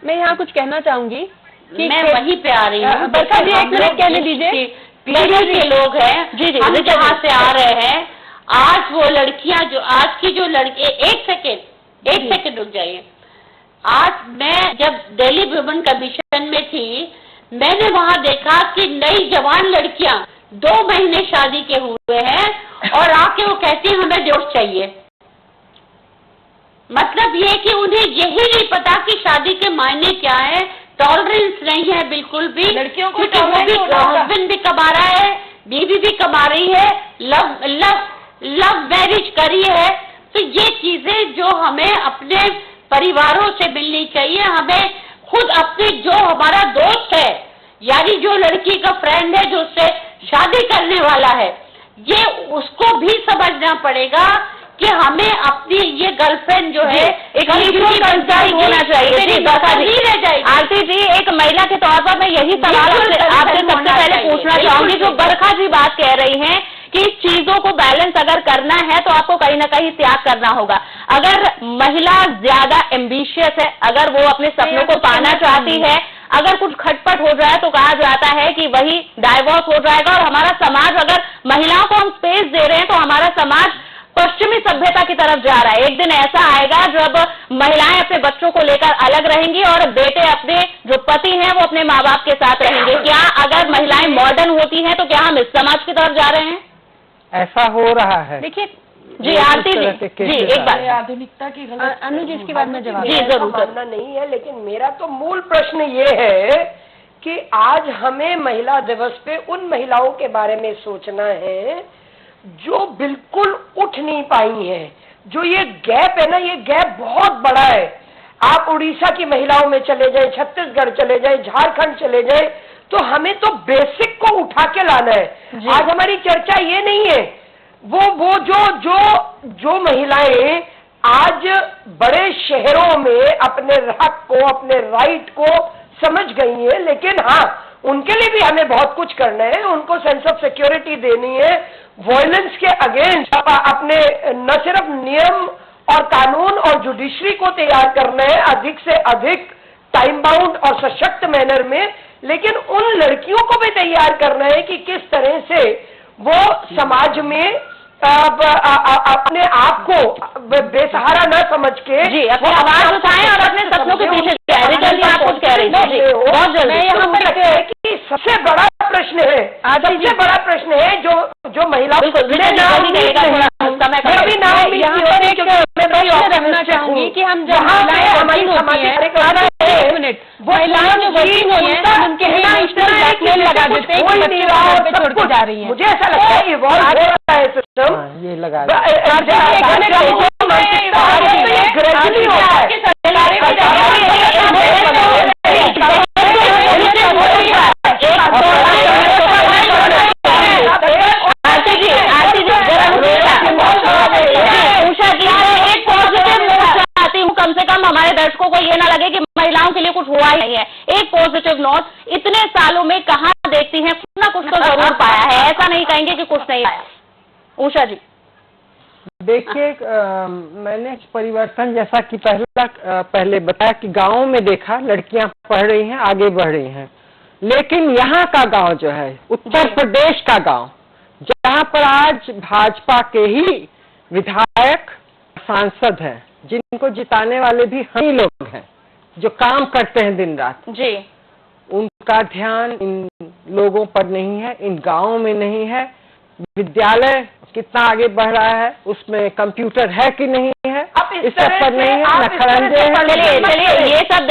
S10: मैं यहाँ कुछ कहना चाहूंगी कि
S15: मैं वहीं पे आ रही हूँ।
S10: बरखा जी, एक मिनट कहने दीजिए।
S15: पीढ़ी के लोग हैं,
S10: जी,
S15: हम जहाँ से आ रहे हैं, आज वो लड़कियां जो आज की जो लड़की, एक सेकेंड रुक जाइए। आज मैं जब दिल्ली वुमेन कमीशन में थी, मैंने वहां देखा कि नई जवान लड़कियां 2 महीने शादी के हुए हैं और आके वो कहती हैं हमें डिवोर्स चाहिए। मतलब ये कि उन्हें यही नहीं पता कि शादी के मायने क्या है, टॉलरेंस नहीं है बिल्कुल भी।
S8: लड़कियों को
S15: हस्बैंड भी कमा रहा है, बीवी भी कमा रही है, लव मैरिज करी है। तो ये चीजें जो हमें अपने परिवारों से मिलनी चाहिए, हमें खुद अपने जो हमारा दोस्त है, यानी जो लड़की का फ्रेंड है, जो उससे शादी करने वाला है, ये उसको भी समझना पड़ेगा कि हमें अपनी ये गर्लफ्रेंड जो है
S5: एक कंसर्न होना चाहिए। आरती जी, एक महिला के तौर पर मैं यही सवाल आपसे सबसे पहले पूछना चाहूंगी, जो बरखा जी बात कह रही हैं कि चीजों को बैलेंस अगर करना है तो आपको कहीं ना कहीं त्याग करना होगा। अगर महिला ज्यादा एम्बिशियस है, अगर वो अपने सपनों को पाना चाहती है, अगर कुछ खटपट हो जाए तो कहा जाता है कि वही डाइवोर्स हो जाएगा। और हमारा समाज, अगर महिलाओं को हम स्पेस दे रहे हैं तो हमारा समाज पश्चिमी सभ्यता की तरफ जा रहा है। एक दिन ऐसा आएगा जब महिलाएं अपने बच्चों को लेकर अलग रहेंगी और बेटे अपने जो पति हैं वो अपने माँ बाप के साथ रहेंगे। क्या अगर महिलाएं मॉडर्न होती हैं तो क्या हम इस समाज की तरफ जा रहे हैं?
S2: ऐसा हो रहा है।
S10: देखिए
S5: जी आरती जी, एक बार
S8: आधुनिकता की गलत
S10: अनु जी, इसके बाद में जवाब।
S5: जी जरूर।
S9: मानना नहीं है, लेकिन मेरा तो मूल प्रश्न ये है कि आज हमें महिला दिवस पे उन महिलाओं के बारे में सोचना है जो बिल्कुल उठ नहीं पाई हैं। जो ये गैप है ना, ये गैप बहुत बड़ा है। आप उड़ीसा की महिलाओं में चले जाए, छत्तीसगढ़ चले जाए, झारखंड चले जाए, तो हमें तो बेसिक को उठा के लाना है। आज हमारी चर्चा ये नहीं है, वो जो महिलाएं आज बड़े शहरों में अपने हक को, अपने राइट को समझ गई हैं, लेकिन हाँ, उनके लिए भी हमें बहुत कुछ करना है। उनको सेंस ऑफ सिक्योरिटी देनी है, वायलेंस के अगेंस्ट अपने न सिर्फ नियम और कानून और जुडिशरी को तैयार करना है अधिक से अधिक टाइम बाउंड और सशक्त मैनर में, लेकिन उन लड़कियों को भी तैयार करना है कि किस तरह से वो समाज में अपने आप को बेसहारा न समझ के
S5: जी अपनी आवाज उठाएं और अपने सपनों के पीछे जल्दी आप कुछ कह रही थी। बहुत जल्दी।
S9: मैं यहाँ पर लगता है कि सबसे बड़ा प्रश्न है, सबसे बड़ा प्रश्न है जो महिलाओं
S10: रखना चाहूंगी कि हम जब महिलाएं जो वर्किंग होती है उनके ब्लैकमेल लगा देते हैं पे छोड़ के जा रही है।
S9: मुझे ऐसा लगता है इवॉल्व हो रहा है सिस्टम,
S2: ये लगा
S5: कम से कम हमारे दर्शकों को ये ना लगे कि महिलाओं के लिए कुछ हुआ ही नहीं है। एक पॉजिटिव नोट, इतने सालों में कहाँ देखती हैं, कुछ ना कुछ तो जरूर पाया है, ऐसा नहीं कहेंगे कि कुछ नहीं आया। उषा जी
S2: देखिए, मैंने परिवर्तन जैसा कि पहले बताया कि गाँव में देखा, लड़कियां पढ़ रही हैं, आगे बढ़ रही हैं, लेकिन यहाँ का गांव जो है, उत्तर प्रदेश का गांव, जहाँ पर आज भाजपा के ही विधायक सांसद हैं, जिनको जिताने वाले भी हम ही लोग हैं, जो काम करते हैं दिन रात
S5: जी,
S2: उन उनका ध्यान इन लोगों पर नहीं है, इन गांवों में नहीं है। विद्यालय कितना आगे बढ़ रहा है, उसमें कंप्यूटर है कि नहीं है, इस सब पर नहीं है, न खरंजे हैं।
S5: चलिए ये सब